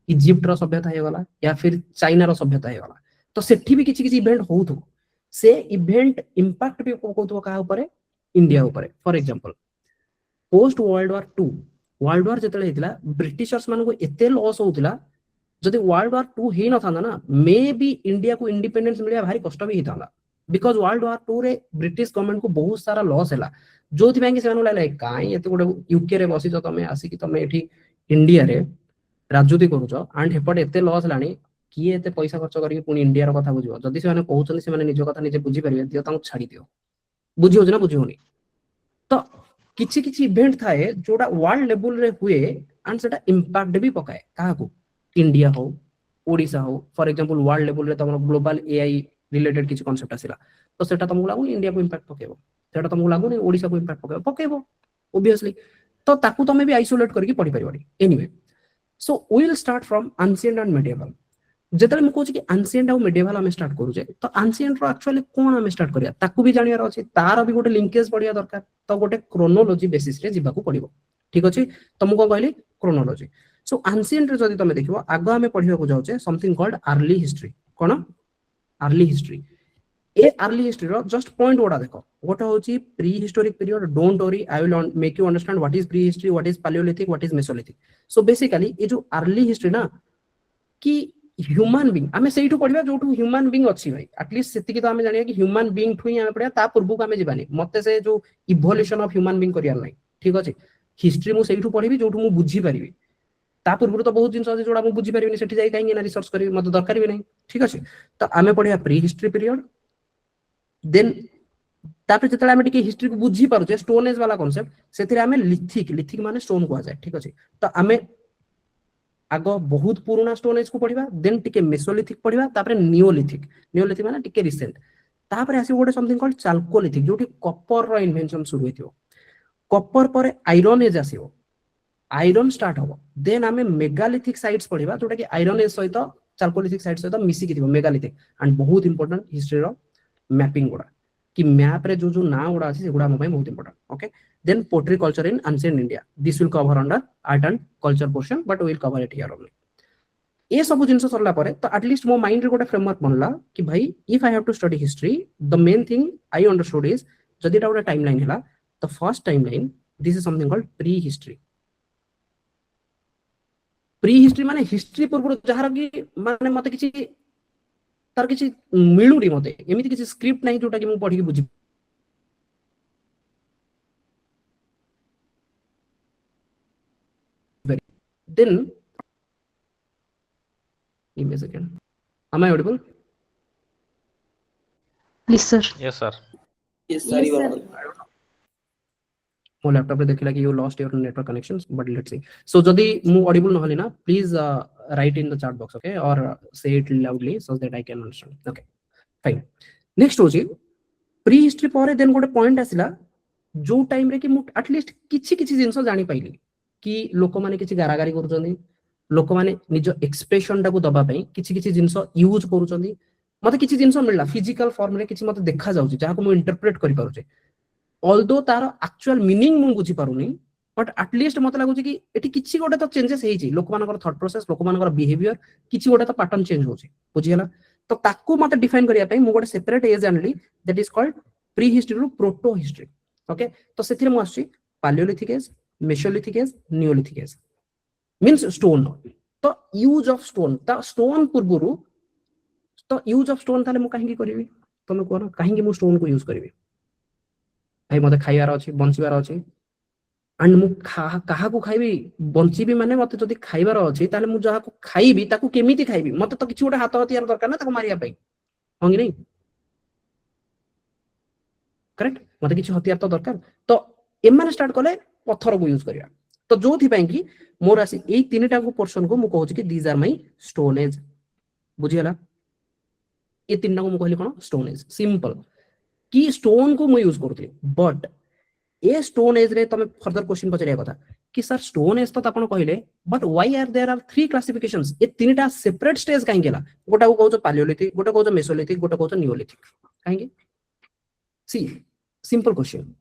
इजिप्ट रो सभ्यता हे गला, या फिर चाइना रो सभ्यता हे गला, तो सेठी भी किछि इवेंट होउथो, से इवेंट इंपैक्ट भी पकोथो का ऊपर इंडिया ऊपर. For example post world war 2 world war जेतले हेतिला ब्रिटिशर्स मानको एते लॉस होउतिला, जदि वर्ल्ड वार 2 हे न थाना ना मे बी इंडिया को इंडिपेंडेंस मिलिया भारी कष्ट भी हिताला, बिकॉज वर्ल्ड वार 2 रे ब्रिटिश गवर्नमेंट को बहुत सारा लॉस हैला, जोथि बैंक से लाइक काई एते गोटे यूके रे बसी तमे आसी कि तमे एठी इंडिया रे राजनीति करूछ एंड हेपट एते लॉस लानी किए एते पैसा खर्च करके पुनी इंडिया रो कथा बुझिबो, जदि से माने कहउछन से माने निज कथा निजे बुझी परिबे दियो तांको छाडी दियो, बुझी होज ना बुझी होनी. तो किछि इवेंट थाए जोडा वर्ल्ड लेवल रे हुए एंड सेटा इंपैक्ट भी पकाए काहाकू, इंडिया हो ओडिसा हो. फॉर एग्जांपल वर्ल्ड लेवल रे तमरो ग्लोबल एआई रिलेटेड किछि कांसेप्ट आसिला, तो सेटा तमको लागो इंडिया को इंपैक्ट पकेबो, सेटा तमको लागो नै ओडिसा को इंपैक्ट पकेबो ऑब्वियसली. तो ताकू तमे भी आइसोलेट करके पढी परिबानी. Anyway, so we will start from ancient and medieval. जेतले म कहूची कि एंशिएंट और मेडिएवल हम स्टार्ट करू जे, तो एंशिएंट रो एक्चुअली कोन हम स्टार्ट करिया ताकू भी जानियार अछि, तार भी गोटे लिंकेज पडिया दरकार, तो गोटे क्रोनोलॉजी बेसिस रे जिबाकू पडिबो. ठीक अछि, तुमको कहली क्रोनोलॉजी. सो एंशिएंट रे जदि तमे देखिबो आगो हमें पढिबा को जाउचे समथिंग कॉल्ड अर्ली हिस्ट्री. कोन अर्ली हिस्ट्री? ए अर्ली हिस्ट्री रो जस्ट पॉइंट गोटा देखो, गोटा होची pre historic period. Don't worry, I will make you understand what is pre history, what is Palaeolithic, what is Mesolithic. So basically ये जो early history ना कि human being आमे सेइठु पढिबा जोठु human being अछि भाई, एटलीस्ट सेतिकी तो आमे जानिया कि ह्यूमन बीइंग ठुई आमे पढिया, ता पूर्व को आमे जिबानी, मते से जो इवोल्यूशन ऑफ ह्यूमन बीइंग करियार नै. ठीक अछि, हिस्ट्री मु सेइठु पढिबी जोठु मु बुझी परिबी, ता पूर्व तो बहुत जिंस अछि जोडा मु बुझी परिबिनी, सेठी जाई काहे ना रिसर्च करबी, मते दरकार भी नै. ठीक अछि, तो आमे पढिया प्री हिस्ट्री पीरियड. देन तापर जेतले आमे टिके हिस्ट्री को बुझी पारुचे स्टोन एज वाला कांसेप्ट, सेथिरे आमे लिथिक माने स्टोन को जाय. ठीक अछि, तो आमे आगो बहुत पुराना स्टोन एज को पढिबा, देन टिके मेसोलिथिक पढिबा, तापर नियोलिथिक माने टिके रिसेंट, तापर आसी गोटे समथिंग कॉल्ड चाल्कोलिथिक जोठी कॉपर रो इन्वेंशन शुरू हेतियो. कॉपर पर आयरन एज आसीबो, आयरन स्टार्ट हो, देन आमे मेगालिथिक साइट्स पढिबा जोटा कि आयरन एज सहित चाल्कोलिथिक साइट्स सहित मिसी कि थिबो मेगालिथिक. एंड बहुत इंपोर्टेंट हिस्ट्री रो मैपिंग गुडा कि मैप रे जो ना गुडा अछि से गुडा हम बहुत important. Okay, then poetry culture in ancient India, this will cover under art and culture portion, but we will cover it here only. ये सब जिंस सरला परे तो एटलीस्ट मो माइंड रे गोटे फ्रेमवर्क बनला कि भाई if I have to study history, the main thing I understood is जदि टा गोटे टाइमलाइन हैला, the first timeline this is something called pre history. Pre history माने हिस्ट्री पूर्व जहार कि माने मते किछि तार किछि मिलुनी, मते एमिति किछि स्क्रिप्ट नाही जोटा कि मु पढि के बुझी. Then give me a second. Am I audible? Yes, sir. Yes, sir. Yes, sir. Yes, You are sir. audible. मो लैपटॉप रे देखिला कि you lost your network connections, but let's see. So जदि मु audible न हली ना, please write in the chat box, okay, or say it loudly so that I can understand. Okay, fine. Next होची प्री हिस्ट्री पर then गोटे point आसिला जो time रे कि मु एटलीस्ट किछि जिंस जानि पाइली कि लोक माने किछि गारागारी करूचंदी, लोक माने निज एक्सप्रेशन टाको दबा पई किछि जिंस यूज करूचंदी. मते किछि जिंस मिलला फिजिकल फॉर्म रे किछि मते देखा जाउची जाहा को मु इंटरप्रेट करि पारुचे, ऑल्दो तार एक्चुअल मीनिंग मु बुझी पारुनी, बट एटलीस्ट मते लागुची कि एठी किछि गोटे तो चेंजेस हेइची, लोक मानकर थॉट प्रोसेस, लोक मानकर बिहेवियर किछि गोटे तो पैटर्न चेंज होची. बुझियला, तो ताको मते डिफाइन करिया पई मु गोटे सेपरेट एज जानली that is called pre history रो प्रोटो हिस्ट्री. ओके, तो सेथिरे मु आछि paleolithic age, mesolithic age, neolithic age means stone. तो यूज ऑफ स्टोन, ता स्टोन पूर्वरु तो यूज ऑफ स्टोन थाले मु काहेकि करिवि, तमे कोन काहेकि मु स्टोन को यूज करिवि. भाई मते खाइबार अछि, बंचिबार अछि, एंड मु काहा को खाइबी बंचिबी माने मते जदि खाइबार अछि ताले मु जहा को खाइबी ताकू केमिति खाइबी, मते तो किछि गोटे हाथ हथियार दरकार ना ताकू मारिया पई, होंगी नहीं करेक्ट, मते किछि हथियार तो दरकार. तो एमाने स्टार्ट कले पत्थर को यूज करिया. तो जो थी पाई कि मोर आसी एई तीनटा को पोर्शन को मु कहूची कि these are my stone age बुझियला ए तीनटा को मु कहली कोन स्टोन एज सिंपल कि स्टोन को मु यूज करथि बट ए स्टोन एज रे तमे फर्दर क्वेश्चन पचरिया कथा कि सर स्टोन एज तो आपण कहले but why are there are three classifications ए तीनटा सेपरेट स्टेज काहे गेला गोटा को कहउछ पालियोलिथिक गोटा कहउछ मेसोलिथिक गोटा कहउछ नियोलिथिक काहे सी सिंपल क्वेश्चन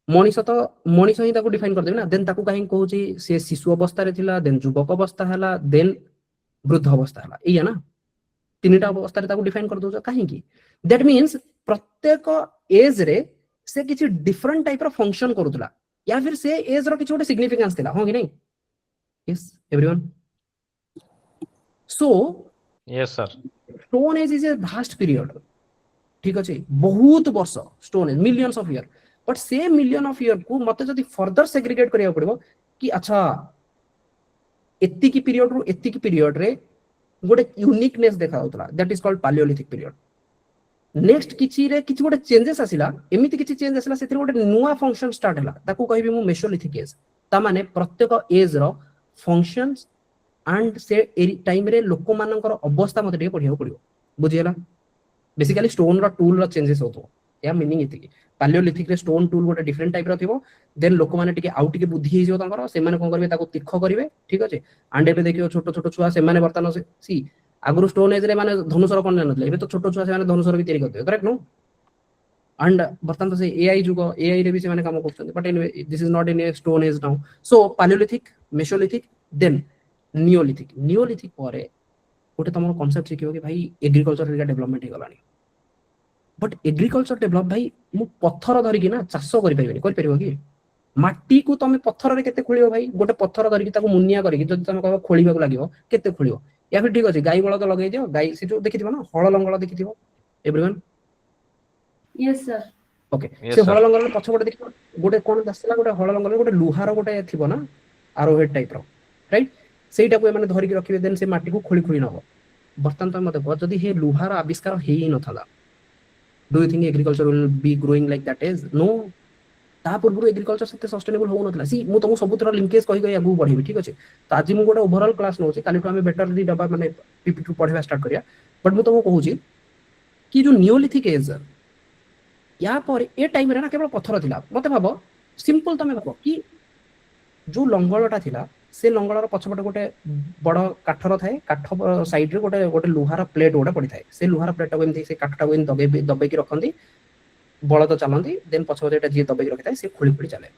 मनीष ही ताको डिफाइन कर देबे ना देन ताको काहे कहउची से शिशु अवस्था रे थिला देन युवक अवस्था हला देन वृद्ध अवस्था हला एया ना तीनटा अवस्था रे ताको डिफाइन कर दोछ काहे की दैट मींस प्रत्येक एज रे से किछि डिफरेंट टाइप रो फंक्शन करूतला या फिर से एज रो किछि गोटे सिग्निफिकेंस थिला हो कि नहीं yes everyone so yes sir stone age is a vast period ठीक अछि बहुत वर्ष stone age millions of year but से मिलियन ऑफ ईयर को मते जदी फर्दर सेग्रीगेट करिया पड़िबो कि अच्छा एत्ती की पीरियड रो एत्ती की पीरियड रे गोटे यूनिकनेस देखा होतला that is called Palaeolithic period next किछि रे किछि गोटे चेंजेस आसिला एमिति किछि चेंज आसिला सेतिर गोटे नुवा फंक्शन स्टार्ट हला ताकू कहबी मु मेसोलिथिक एज ता माने प्रत्येक एज रो फंक्शंस एंड से टाइम रे लोक मानकर अवस्था मते टे पढिया पड़ियो बुझियला बेसिकली स्टोन रो टूल रो चेंजेस होतो या मीनिंग इति पैलियोलिथिक रे स्टोन टूल गोटे डिफरेंट टाइप रो थिबो देन लोक माने टिके आउ टिके बुद्धि हे जिवो तांकर से माने कोन करबे ताको तीख करिवे ठीक अछि एंड एबे देखियो छोटो छोटो छुआ से माने वर्तमान से सी आगुरु स्टोन एज रे माने धनुषर कोन जानतले एबे तो छोटो छुआ से माने धनुषर भी तैयारी करते करेक्ट नो एंड वर्तमान तो से एआई जुग एआई रे भी से माने काम करछन but anyway this is not in a stone age now so paleolithic mesolithic then neolithic परे गोटे तमरो कांसेप्ट सिखियो कि भाई एग्रीकल्चर रे डेवलपमेंट हे गलानी बट एग्रीकल्चर डेवलप भाई मु पत्थर धरि कि ना चाष करि परिबेनी करि परिबो कि माटी को तमे पत्थर रे केते खोलियो भाई गोटे पत्थर धरि कि ताको मुनिया करि कि जदि तमे कहबो खोलिबा को लागियो केते खोलियो या फिर ठीक अछि गाई बळद लगै दियो गाई से जो देखिथिबो ना हळ लंगळ देखिथिबो everyone Yes, sir. Okay Yes, से sir. हळ लंगळ पछ पटे देखिबो गोटे कोन दसला गोटे हळ लंगळ गोटे लुहार गोटे थिबो ना आरो हेड टाइप रो राइट सेटा को माने धरि कि रखिबे देन से माटी को खोली खोली नबो बर्तन तो मते जदि हे लुहार आविष्कार हेई न थाला do you think agriculture will be growing like that is no ता पूर्व एग्रीकल्चर सते सस्टेनेबल हो नथला सी मु तुम सब तरह लिंकेज कहि गई आगु बढ़िबी ठीक अछि तो आज मु गोटे ओवरऑल क्लास नोचे काली हम बेटर दी डबा माने पीपी2 पढेबा स्टार्ट करिया बट मु तुमको कहूची कि जो नियोलिथिक एज या पर ए टाइम रे ना केवल पत्थर थिला मते भाबो सिंपल तमे भाबो कि जो लंगळटा थिला से लंगळर पछपटे गोटे बड़ काठर थाए काठ साइड रे गोटे गोटे लुहार प्लेट गोटे पड़ी थाए से लुहार प्लेट को एमती से काठटा को दबे की रखंती बळद चलंती देन पछपटे एटा जे दबे की रखिताए से खोली खोली चले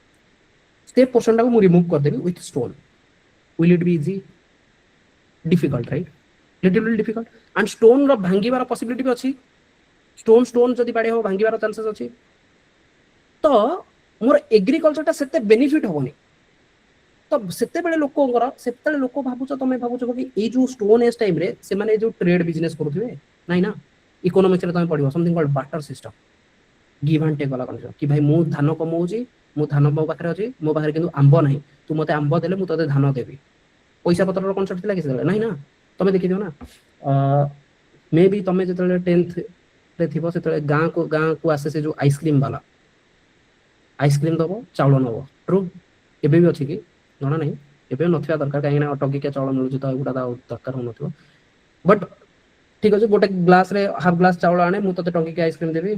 से पोर्शन को मु रिमूव कर देबी with stone will it be easy difficult right little bit difficult and stone रो भांगीबार पॉसिबिलिटी भी अछि स्टोन जदी बाडे हो भांगीबार चांसेस अछि तो मोर एग्रीकल्चरटा सेते बेनिफिट होबनी तो सेते बेले लोक भाबुछ तमे भाबुछ कि ए जो स्टोन एज टाइम रे से माने जो ट्रेड बिजनेस करथुवे नाही ना इकोनॉमिक्स रे तमे पढिबो something called barter system give and take वाला कंसेप्ट कि भाई मु धान कमौची मु धान मो पाखरे अछि मो पाखरे किंतु आंबो नाही तू मते आंबो देले मु तते धान देबी पैसा पत्र रो कंसेप्ट थिला कि नाही ना तमे देखि दियो ना मे बी तमे जतले 10th रे थिबो सेतले गां को आसे से जो आइसक्रीम वाला आइसक्रीम दबो चावल नबो ट्रू एबे भी अछि कि जଣା नहीं एबे नथिया दरकार काहे ना टगी के चावल मिलु त एगुडा दरकार हो नथिबो बट ठीक अछि गोटे ग्लास रे हाफ ग्लास चावल आने मु तते टगी के आइसक्रीम देबी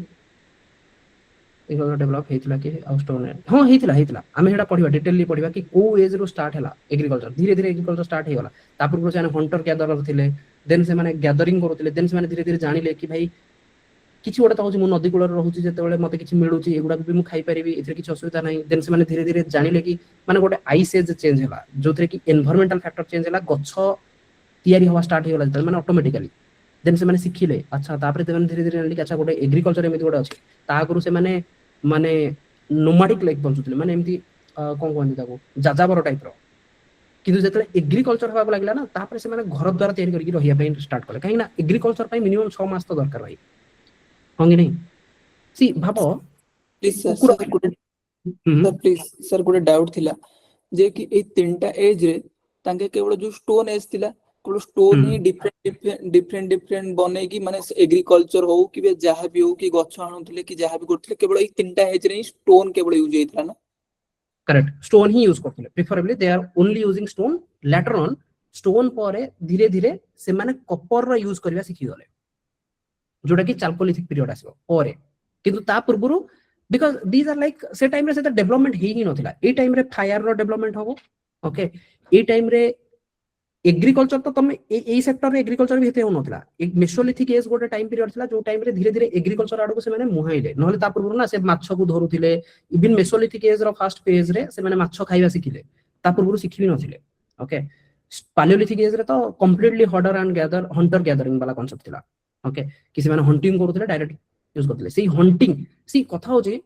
एगो डेवलप हेतिला कि आउ स्टोन हां हेतिला आमे हेडा पढिबा डिटेलली पढिबा कि को एज रो स्टार्ट हला एग्रीकल्चर धीरे धीरे एग्रीकल्चर स्टार्ट हे गला तापर को से हंटर गैदरर थिले देन से माने गैदरिंग करूथिले देन से माने धीरे धीरे जानिले कि भाई किछि गोटे तहु मु नदी कूल रहउची जेते बेले मते किछि मिलुची एगुडा भी मु खाई परिबी एथरे किछि असुविधा नाही देन से माने धीरे धीरे जानिले कि माने गोटे आइस एज चेंज हला जोथरे कि एनवायरमेंटल फैक्टर चेंज हला गच्छ तयारी हवा स्टार्ट हे गला माने ऑटोमेटिकली देन से माने सिखिले अच्छा तापर ते माने धीरे धीरे जानिले कि अच्छा गोटे एग्रीकल्चर एमिति गोटे अछि ता आगुरु से माने नोमाडिक लाइफ बंचुतले माने एमिति कोन कोन ताको जाजाबर टाइप रो किंतु जेतले एग्रीकल्चर हवा लागला ना तापर से माने घर द्वार तयारी करके रहिया पे स्टार्ट करले काहे ना एग्रीकल्चर पे मिनिमम 6 मास तो दरकार भाई होंगे नहीं सी भाबो प्लीज सर प्लीज सर गोटे डाउट थिला जे कि ए तीनटा एज रे तांके केवल जो स्टोन एज थिला केवल स्टोन ही डिफरेंट बने कि माने एग्रीकल्चर हो कि बे जहां भी हो कि गछ आनुथिले कि जहां भी करथिले केवल ए तीनटा एज रे स्टोन केवल यूज हेतला ना करेक्ट स्टोन ही यूज करथिले preferably they are only using stone later on stone पर धीरे धीरे से माने कॉपर रो यूज करबा सिखि गले जोटा कि चाल्कोलिथिक पीरियड आसीबो परे किंतु ता पूर्वरु बिकॉज दीज आर लाइक से टाइम रे से डेवलपमेंट ही नथिला ए टाइम रे फायर रो डेवलपमेंट होबो ओके ए टाइम रे एग्रीकल्चर तो तुम ए सेक्टर रे एग्रीकल्चर भी हेते हो नथिला एक मेसोलिथिक एज गोटे टाइम पीरियड थिला जो टाइम रे धीरे धीरे एग्रीकल्चर आडको से माने मुहाइले नहले ता पूर्व ना से माछ को धरुथिले even Mesolithic as row first phase रे से माने माछ खाइबा सिखिले ता पूर्व सिखि नथिले ओके पालियोलिथिक एज रे तो completely हर्डर and gather Hunter gathering वाला कांसेप्ट थिला ओके किसी माने हंटिंग करूथिले डायरेक्ट यूज करथिले सेही हंटिंग सी कथा होची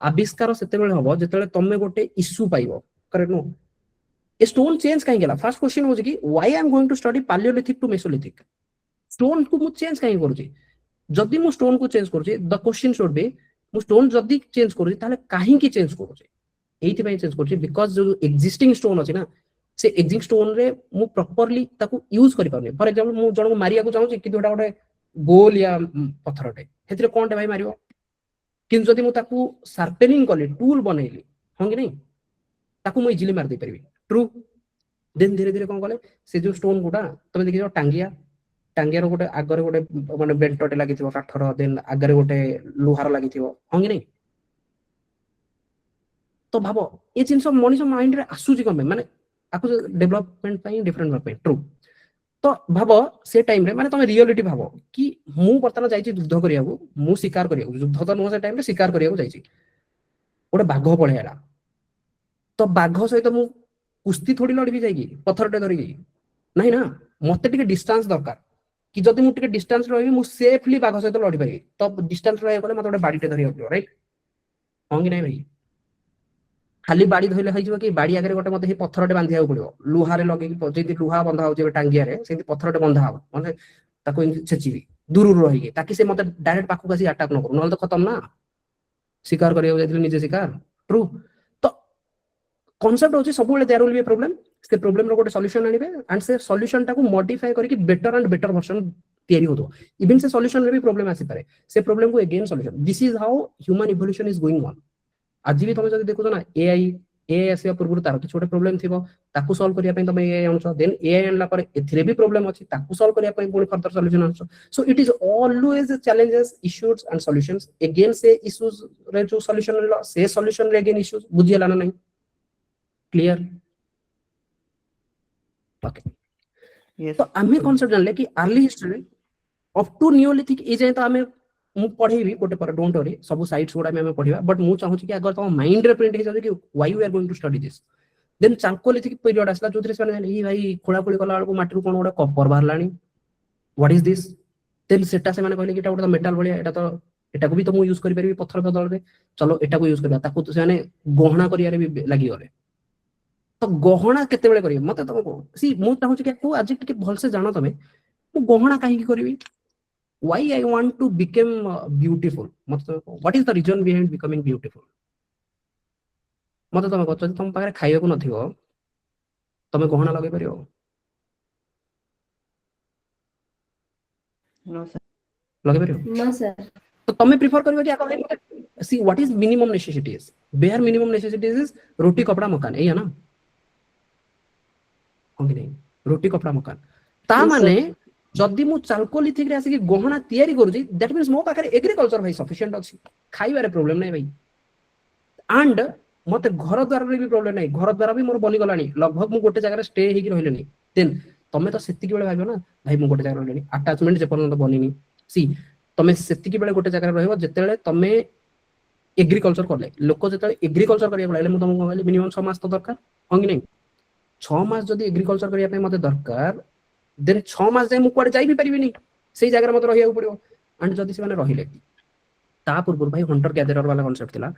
आविष्कार सेते बेले हबो जेतेले तमे गोटे इश्यू पाइबो करेक्ट नो ए स्टोन चेंज काहे गेला फर्स्ट क्वेश्चन होची कि why I am going to study paleolithic to mesolithic stone को मु चेंज काहे करूची जदी मु स्टोन को चेंज करूची द क्वेश्चन शुड बी मु स्टोन जदी चेंज करूची ताले काहे की चेंज करूची एथि पय चेंज करूची बिकॉज़ जो एक्जिस्टिंग स्टोन अछि ना से एक्जिस्टिंग स्टोन रे मु प्रॉपर्ली ताकू यूज करि पाउने फॉर एग्जांपल मु जण को मारिया को चाहूची कि दोटा गोटे गोल या पत्थरटे हेतिरे कोनटे भाई मारियो किंतु जदी मु ताकू शार्पनिंग कली टूल बनैली हम कि नहीं ताकू मु इजीली मार दे परिबी ट्रू देन धीरे धीरे कोन कले से जो स्टोन गुडा तमे देखियो टांगिया रो गोटे आगरे गोटे माने बेंटटे लागिथिबो काठर देन आगरे गोटे लोहार लागिथिबो हम कि नहीं तो भाबो ए जिंस मनीष माइंड रे आसुची कमे माने आकु डेवलपमेंट पई डिफरेंट वे पे ट्रू तो भाबो से टाइम रे माने तमे रियलिटी भाबो कि मु बर्तन जाईची युद्ध करिया मु शिकार करिया युद्ध तो नो से टाइम रे शिकार करिया जाईची गोटे बाघ पळेला तो बाघ सहित मु कुस्ती थोड़ी लड़बी जाएगी पत्थरटे धरिकी नहीं ना मते टिके डिस्टेंस दरकार कि जदि मु टिके डिस्टेंस रहबी मु सेफली बाघ सहित लड़ी पारी तो डिस्टेंस रहे गले मते गोटे बाड़ीटे धरिया पड़ो राइट हां कि नहीं भाई खाली बाड़ी धइले होइजो कि बाड़ी आगे गोटे मते हे पत्थरटे बांधिया पड़ो लुहारे लगे कि जेति लुहा बंधा हो जे टांगिया रे सेति पत्थरटे बंधा हो माने ताको छेचिबी दूर रहिगे ताकि से मते डायरेक्ट पाखु कासी अटैक न करू नल तो खत्म ना शिकार करियो जाइथिले निजे शिकार ट्रू तो कांसेप्ट होची सब बेले there will be a problem से प्रॉब्लम रो गोटे सॉल्यूशन आनिबे एंड से सॉल्यूशन टाको मॉडिफाई करके बेटर एंड बेटर वर्जन तयारी होतो इवन से सॉल्यूशन रे भी प्रॉब्लम आसी पारे से प्रॉब्लम को again solution this is how human evolution is going on आज भी तुम जब देखो ना एआई आसिया पूर्व तार कि छोटे प्रॉब्लम थिबो ताकू सॉल्व करिया पई तुम एआई आनछो देन एआई आनला पर एथिरे भी प्रॉब्लम अछि ताकू सॉल्व करिया पई पुनी फर्दर सॉल्यूशन आनछो so it is always challenges issues and solutions again से इश्यूज रे जो सॉल्यूशन से सॉल्यूशन रे अगेन इश्यूज बुझियला ना नहीं क्लियर ओके Yes. तो आमे कांसेप्ट जानले कि early history up to neolithic ए जाय तो आमे मु पढेबी गोटे पर डोंट वरी सब साइट्स गुडा में पढिबा बट मु चाहू कि अगर तुम माइंड रे प्रिंट हे जाय कि why we are going to study this then chalcolithic period आसला जोथरे से ई भाई खोळा खोळी कला वाला को माटी कोन गोटे Kapoor बाहरलानी what is this then सेटा से माने कहले कि एटा गोटे मेटल भलिया एटा तो एटा को भी तो मु यूज करि परबी पत्थर बदल रे चलो एटा को यूज करबा ताकू तो से माने गहना करिया रे भी लागि गले तो गहना केते बेले करियो मते तुमको सी मु चाहू कि तू आज टिके भल से जानो तमे मु गहना काहे की करबी why I want to become beautiful मतलब what is the reason behind becoming beautiful मते तमे कहत तुम पाखरे खाइबा को नथिबो तमे गहना लगे परियो No, sir. लगे परियो No, sir. तो तमे प्रिफर करियो कि आका see what is minimum necessities bare minimum necessities is रोटी कपड़ा मकान एया ना होंगे नहीं रोटी कपड़ा मकान ता Yes, sir. माने जदि मु चाल्कोलिथिक रे आसी कि गहना तयारी करूची दैट मींस मो पाखरे एग्रीकल्चर भाई सफिशिएंट अछि खाइबा रे प्रॉब्लम नै भाई एंड मते घर द्वार रे भी प्रॉब्लम नै घर द्वार भी मोर बनी गलानी लगभग मु गोटे जगह रे स्टे हे कि रहलेनी देन तमे तो सेति की बेले भाइबो ना भाई मु गोटे जगह रहलेनी अटैचमेंट जे पर्यंत बनिनी सी तमे सेति की बेले गोटे जगह रे रहबो जेतेले तमे एग्रीकल्चर करले लोक जेतेले एग्रीकल्चर करिया लागले मु तुमको कहले मिनिमम 6 मास तो दरकार होंगी नै 6 मास जदि एग्रीकल्चर करिया पे मते दरकार देन 6 मास जाय मु कुआडे जाई भी परिबिनी सेही जगह रे मते रहिया पड़ियो एंड जदि से माने रहिले ता पूर्व भाई हंटर गैदरर वाला कांसेप्ट थिला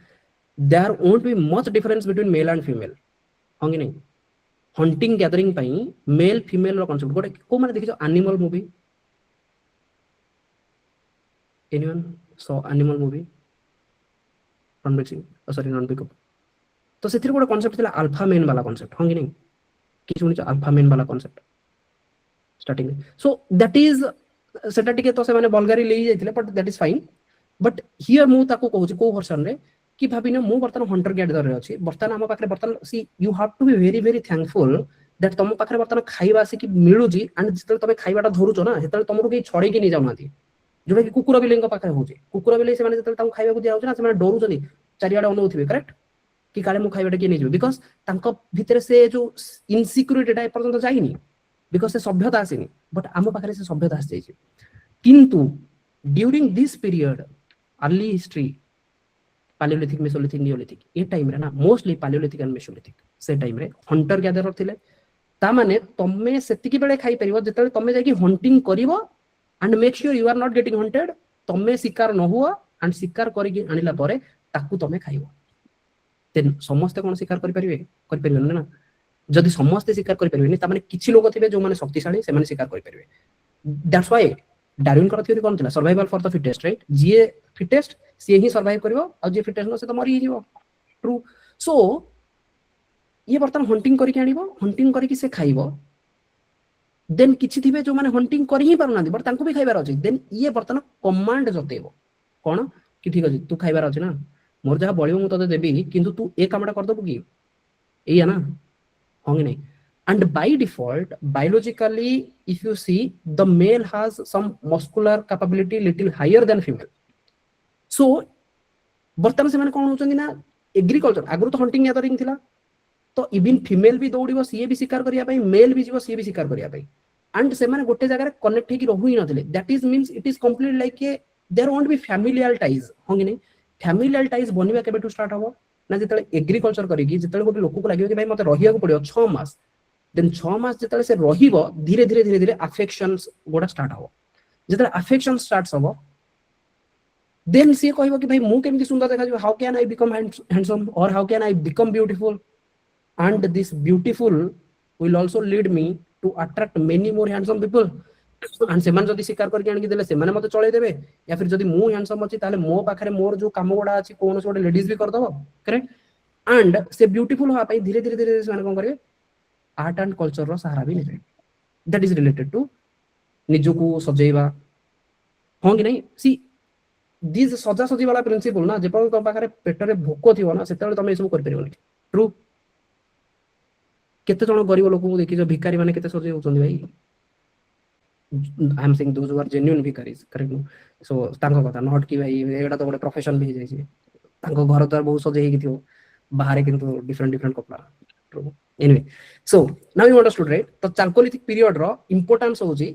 there won't be much difference between male and female होंगी नहीं हंटिंग गैदरिंग पई मेल फीमेल रो कांसेप्ट गोटे को माने देखियो Animal movie anyone so Animal movie Ranbir Singh sorry Ranbir Kapoor तो सेथिर गोटे कांसेप्ट थिला अल्फा मेन वाला कांसेप्ट होंगी नहीं कि सुनिछ अल्फा मेन वाला concept starting so that is सेटा टिके तो से माने बल्गारी लेई जाइथिले but that is fine but here मु ताको कहूची को वर्जन रे कि भाबिनो मु बर्तन हंटर गैदर रे अछि बर्तन हम पाखरे बर्तन see you have to be very very thankful that तुम पाखरे बर्तन खाइबा आसी कि मिलु जी एंड जितले तमे खाइबाटा धरुचो ना हेतले तुमरो के छड़े के नि जाउ नाथि जोटा कि कुकुर बिलेंग पाखरे होचे कुकुर बिले से माने जितले ताऊ खाइबा को दिया होचे ना से माने डरू जनी चारियाडा अनौथिबे करेक्ट कि काले मु खाइबाटा के नि जो बिकॉज़ तांको भितरे से जो इनसिक्योरिटी टा पर्यंत जाइनी बिकॉज़ से सभ्यता आसीनी बट आम पाखरे से सभ्यता आसी जाइछे किंतु during this period early history palaeolithic Mesolithic Neolithic A time रे ना मोस्टली पालियोलिथिक एंड मेसोलिथिक से टाइम रे हंटर गैदरर थिले ता माने तमे सेतिकी बेले खाइ परिबो जेतले तमे जाकी हंटिंग करिवो and make sure you are not getting hunted तमे शिकार न हुआ एंड शिकार करिके आनिला परे ताकू तमे खाइबो देन समस्त कोन शिकार करि परिबे ना जदि समस्त शिकार करि परिबेनी ता माने किछि लोक थिबे जो माने शक्तिशाली से माने शिकार करि परिबे दैट्स व्हाई डार्विन कर थ्योरी कोन थिला survival for the fittest right GA fittest से ही सर्वाइव करिवो आ जे फिटेस्ट न से तो मरि जीवो ट्रू सो ये बर्तन हंटिंग करके आनिबो हंटिंग करके से खाइबो देन किछि थिबे जो माने हंटिंग करि ही पारु नांदी बट तांको भी खाइबार अछि देन ये बर्तन कमांड जतेबो कोन कि ठीक अछि तू खाइबार अछि ना मोर जहा बळियो मु तते देबी किंतु तू ए कामडा कर दबु की एया ना होंगे नहीं and by default biologically if you see the male has some muscular capability little higher than female so बर्तमान से माने कोन होचंदी ना एग्रीकल्चर आगु तो हंटिंग गैदरिंग थिला तो इवन फीमेल भी दौड़िबो सीए भी शिकार करिया पई मेल भी जीवो सीए भी शिकार करिया पई एंड से माने गोटे जगह रे कनेक्ट हेकी रहु ही नथिले that is means it is complete like a there won't be familial ties होंगे नहीं फैमिलियल टाइज बनिबा केबे टू स्टार्ट होबो ना जेतले एग्रीकल्चर करिकी जेतले गोटे लोक को लागियो कि भाई मते रहिया को पड़ियो 6 मास देन 6 मास जेतले से रहिबो धीरे धीरे अफेक्शंस गोडा स्टार्ट हो जेतले अफेक्शन स्टार्ट्स हो देन से कहबो कि भाई मु केमति सुंदर देखा जो how can I become handsome और how can I become beautiful and this beautiful will also lead me to attract many more handsome people and से मान जदी शिकार करके आनि देले से माने मते चळे देबे या फिर जदी मु हैंडसम अछि ताले मो पाखरे मोर जो काम गोडा अछि कोन से गोटे लेडीज भी कर दबो करेक्ट एंड से ब्यूटीफुल होआ पई धीरे धीरे से माने कोन करबे आर्ट एंड कल्चर रो सहारा भी नेबे दैट इज रिलेटेड टू निजो को सजेइबा होंगे नहीं सी दिस सजा सजी वाला प्रिंसिपल ना जेपन तो पाखरे पेटरे भोक थिवो ना सेतले तमे सब कर परिबो ट्रू केते जण गरीब लोक को देखि जो भिखारी माने केते सजे होचंदी भाई I am saying those who are genuine भिखारीज करेक्ट सो तांको कथा नॉट कि भाई एडा तो गोटे प्रोफेशन भी जाई छै तांको घर द्वार बहुत सजे हेकी थिवो बाहर किंतु डिफरेंट कपड़ा true anyway so now you understood right the chalcolithic period ro importance hoji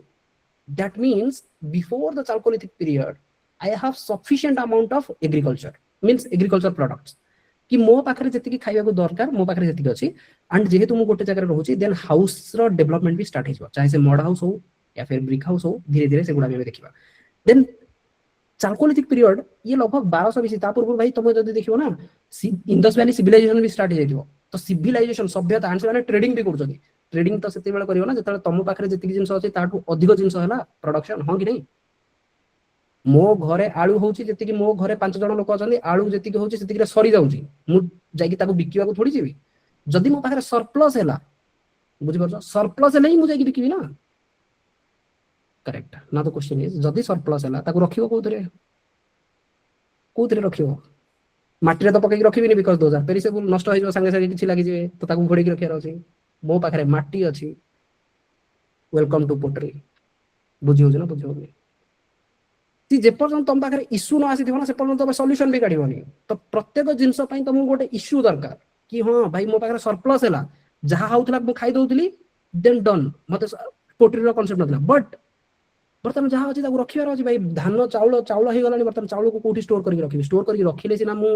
that means before the chalcolithic period I have sufficient amount of agriculture means agriculture products कि मो पाखरे जति की खाइबा को दरकार मो पाखरे जति अछि एंड जेहेतु मु गोटे जगह रहउछि देन हाउस रो डेवलपमेंट भी स्टार्ट हिजो चाहे से मॉड हाउस हो या फिर ब्रिक हाउस हो धीरे धीरे से गुडा में देखिबा देन चाल्कोलिथिक पीरियड ये लगभग 1200 बीसी ता पूर्व भाई तुम जदी देखिबो ना इंडस वैली सिविलाइजेशन भी स्टार्ट हिजो तो सिविलाइजेशन सभ्यता आंस माने ट्रेडिंग भी करछथि ट्रेडिंग तो सेते बेला करियो ना जतले तुम पाखरे जति की जिंस अछि ताठू अधिक जिंस हला प्रोडक्शन हो कि नहीं मो घरे आलू होउची जति की मो घरे 5 जण लोक अछन आलू जति की होउची सेति की सरी जाउची मु जाई की ताको बिकिबा को थोड़ी जेबी जदी मो पाखरे सरप्लस हैला बुझि परछो सरप्लस हैले ही मु जाई की बिकिबी ना करेक्ट ना तो क्वेश्चन इज जदी सरप्लस हैला ताको रखिबो कोथरे रखिबो माटी रे तो पकई रखिबिनी बिकॉज़ दोज आर पेरिसेबल नष्ट होइबो संगे संगे किछि लागि जेबे तो ताको घोड़ी की रखियार अछि मो पाखरे माटी अछि वेलकम टू पोटरी बुझियो ना बुझियो ती जे पर्यंत तुम पाखरे इश्यू न आसी थिबो ना से पर्यंत तुम सॉल्यूशन भी काढिबोनी तो प्रत्येक जिंस पई तुम गोटे इश्यू दरकार कि हां भाई मो पाखरे सरप्लस हैला जहा हाउतला मु खाइ दउतली देन डन मते पोटरी रो कांसेप्ट नथला बट बर्तमान जहा अछि ताको रखियार अछि भाई धान चाउल हे गलानी बर्तमान चाउल को कोठी स्टोर करके रखिले सिना मु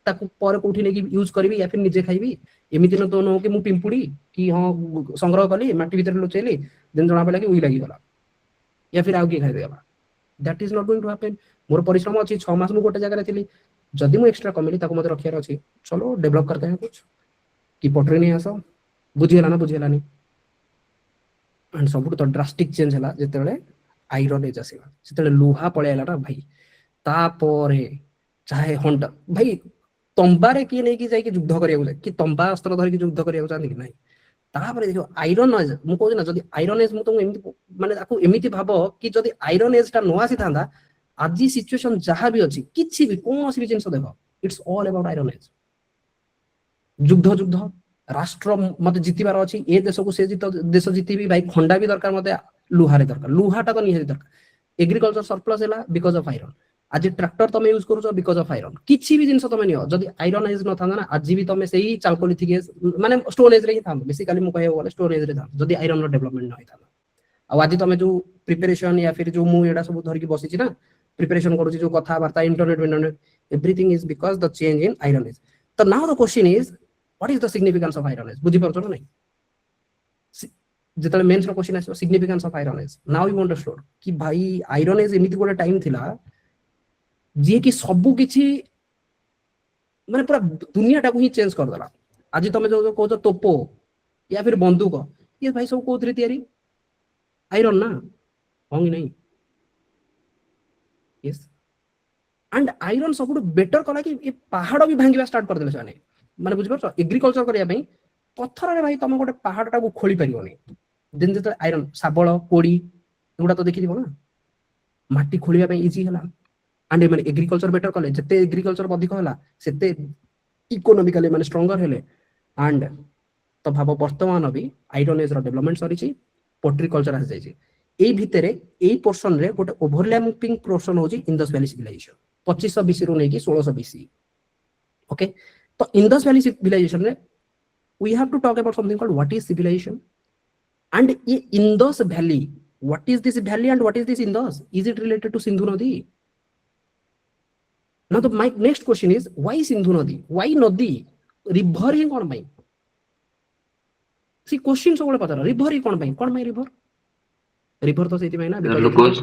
ताको पर कोठी नेकी यूज करबी या फिर निजे खाइबी एमिति न तो न कि मु पिंपुडी कि हां संग्रह कली माटी भीतर लोचेली देन जणा पला कि उई लागि गला या फिर आउ के खाइ देबा that is not going to happen more परिश्रम अछि 6 मास मु गोटे जगह रे थिली जदी मु एक्स्ट्रा कमेली ताको मते रखियार अछि चलो डेवलप करते हैं कुछ कि पोटरी नहीं आसो बुझियला नहीं एंड सब तो ड्रास्टिक चेंज हला जेतेले आयरन एज आसीला जेतेले लोहा पळेला ना भाई तापरे चाहे हंड भाई तंबा रे की नै की जाय कि युद्ध करिया कि तंबा अस्त्र धरि कि युद्ध करिया चाहନ୍ତି कि नहीं तापरे देखो आयरन एज मु कहू ना जदी आयरन एज मु तो एमिति माने ताको एमिति भाबो कि जदी आयरन एज ता नो आसी थांदा आजि सिचुएशन जहा भी अछि किछि भी कोनोसी भी जिंस देखो it's all about iron age युद्ध युद्ध राष्ट्र मते जितिबार अछि ए देश को से देश जितिबी भाई खंडा भी दरकार मते लुहारे दरकार लुहाटा तो निहाती दरकार एग्रीकल्चर सरप्लस हैला बिकॉज ऑफ आयरन आज ट्रैक्टर तुम यूज करूछ बिकॉज ऑफ आयरन किछि भी जिंस तुम नियो जदी आयरन एज न थाना ना आज भी तुम सेही चालकोलिथिक एज माने स्टोन एज रे ही थाम बेसिकली मु कहय बोले स्टोन एज रे थाम जदी आयरन रो डेवलपमेंट न होई थाना आ आज तुम जो प्रिपरेशन या फिर जो मु एडा सब धर के बसिछि ना प्रिपरेशन करूछि जो कथा वार्ता internet everything is because the change in iron age तो now the question is what is the significance of iron age बुझी परछो नै जेतले मेंस रो क्वेश्चन आसो significance of iron age now you understood कि भाई आयरन एज एमिति गोटे टाइम थिला जे कि सबु किछि माने पूरा दुनिया टाको ही चेंज कर देला आज तुम जो कहतो तोपो या फिर बंदूक ये भाई सब कोथरे तयारी आयरन ना होंगी नहीं यस एंड आयरन सब बेटर कला कि ये पहाड़ भी भांगिबा स्टार्ट कर देले साने माने बुझ परछो एग्रीकल्चर करिया पई पत्थर रे भाई तुम गोटे पहाड़ टाको खोली परियोनी दिन जे आयरन साबळ कोड़ी एगुडा तो देखि दिबो ना माटी खोलिया पई इजी हला एंड माने एग्रीकल्चर बेटर कले जते एग्रीकल्चर अधिक हला सेते इकोनॉमिकली माने स्ट्रांगर हेले एंड तो भाव वर्तमान भी आयरन एज रो डेवलपमेंट सरीची पोल्ट्री कल्चर आस जायछि एई भितरे एई पोर्शन रे गोटे ओवरलैपिंग पोर्शन होची इंडस वैली सिविलाइजेशन 2500 बीसी रो नेकी 1600 बीसी ओके तो इंडस वैली सिविलाइजेशन रे we have to talk about something called what is civilization and Indus Valley, what is this valley and what is this Indus, is it related to Sindhu Nadi? Now my next question is why Sindhu Nadi, why Nadi, river hi kon pai see question सब पता river hi kon pai river तो सेति pai ना locus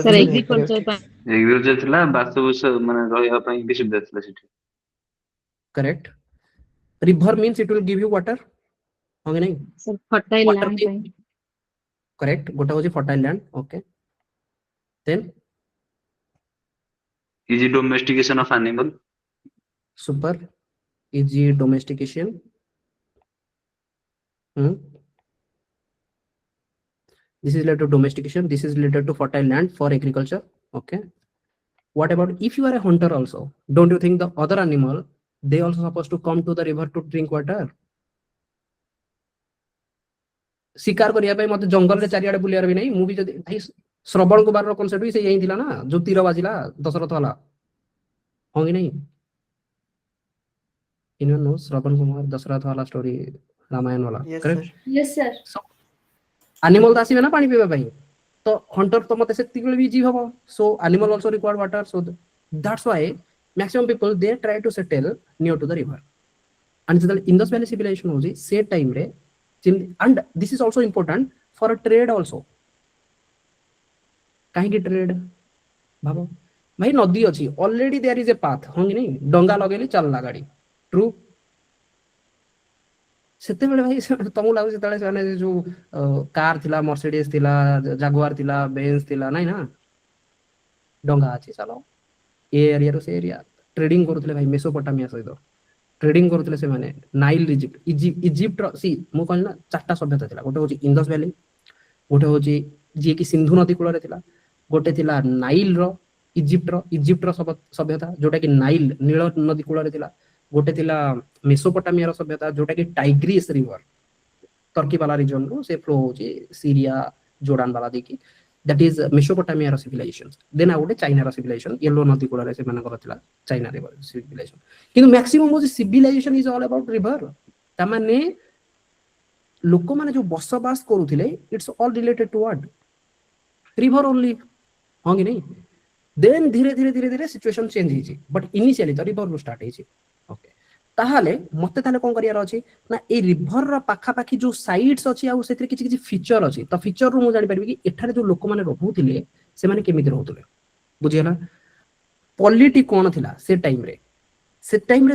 sir agriculture थिला बास्तुस माने रहया पई भी सुविधा थिला सेठी correct river means it will give you water होगे नहीं sir fertile water land means correct गोटा होची fertile land okay then easy domestication of animal super easy domestication this is related to domestication, this is related to fertile land for agriculture okay what about if you are a hunter also don't you think the other animal they also supposed to come to the river to drink water शिकार करिया पे मते जंगल रे चारियाडे बुलियार भी नहीं मु भी जदी भाई श्रवण कुमार रो कांसेप्ट भी से यही थिला ना जो तीर बाजिला दशरथ वाला होगी नहीं इन नो श्रवण कुमार दशरथ वाला स्टोरी रामायण वाला करेक्ट Yes, sir. एनिमल आसीबे ना पानी पीबे भाई तो हंटर तो मते सेति भी जीव हबो so animal also required water so that's why maximum people they try to settle near to the river and the Indus Valley civilization was same time re and this is also important for a trade also kahi ki trade bhabo bhai nadi achi already there is a path hongi nahi डंगा लगेली चलला गाड़ी true सेते बेले भाई तमु लागु सेते बेले जो कार थिला मर्सिडीज थिला जागुआर थिला बेंज थिला नाही ना डंगा अछि चलो ए एरिया रो से एरिया ट्रेडिंग करूथले भाई मेसोपोटामिया सहित ट्रेडिंग करूथले से माने नाइल इजिप्ट सी मु कहल ना चारटा सभ्यता थिला गोटे होची इंडस वैली गोटे होची जे कि सिंधु नदी कूल रे थिला गोटे थिला नाइल रो इजिप्ट रो सभ्यता जोटा कि नाइल नील नदी कूल रे थिला गोटे थिला मेसोपोटामिया रो सभ्यता जोटा कि टाइग्रिस रिवर टर्की वाला रीजन रो से फ्लो होची सीरिया जोर्डान वाला देखि that is Mesopotamia civilization then out China civilization yellow nadi kula re se mana korthila China river civilization kintu maximum was civilization is all about river ta mane loko mane jo bosabas koruthile it's all related to what river only hongi nahi then dhire situation change hichi but initially the river ru start hichi okay ताहाले मते ताले कोन करियार अछि ना a river रा पाखा पाखी जो sites अछि आ सेतिर किछि किछि फीचर अछि त फीचर रू मु जानि परबी कि एठारे जो लोक माने रहउथिले से माने केमिति रहउथिले बुझियला पॉलिटी कोन थिला से टाइम रे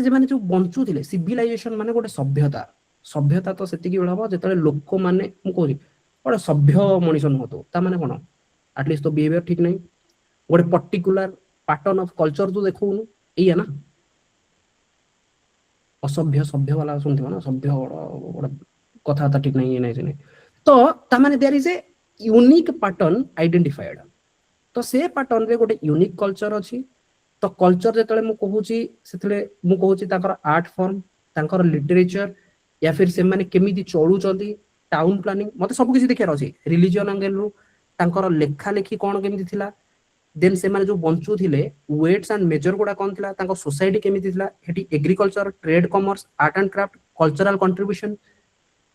जे माने जो बंचुथिले सिविलाइजेशन माने गोटे सभ्यता तो सेति कि बेला जेतले लोक माने मु कहि गोटे सभ्य मनिष नहतो ता माने कोन एटलीस्ट तो बिहेवियर ठीक नै गोटे पर्टिकुलर पैटर्न ऑफ कल्चर तो देखौनु एया ना असभ्य सभ्य वाला सुनते हो ना सभ्य कथा ठीक नहीं नहीं तो तामाने there is a unique pattern identified तो से पैटर्न रे गोटे यूनिक कल्चर अछि तो कल्चर जेतले मु कहूची सेतले मु कहूची ताकर आर्ट फॉर्म ताकर लिटरेचर या फिर से माने केमिति चलू चंदी टाउन प्लानिंग मते सब किछि देखियार अछि रिलीजन एंगल रू ताकर लेखा लेखी कोन केमिति थिला देन से माने जो बंचू थिले वेट्स एंड मेजर गुडा कोन थिला ताको सोसाइटी केमिति थिला हेटी agriculture trade commerce art and craft cultural contribution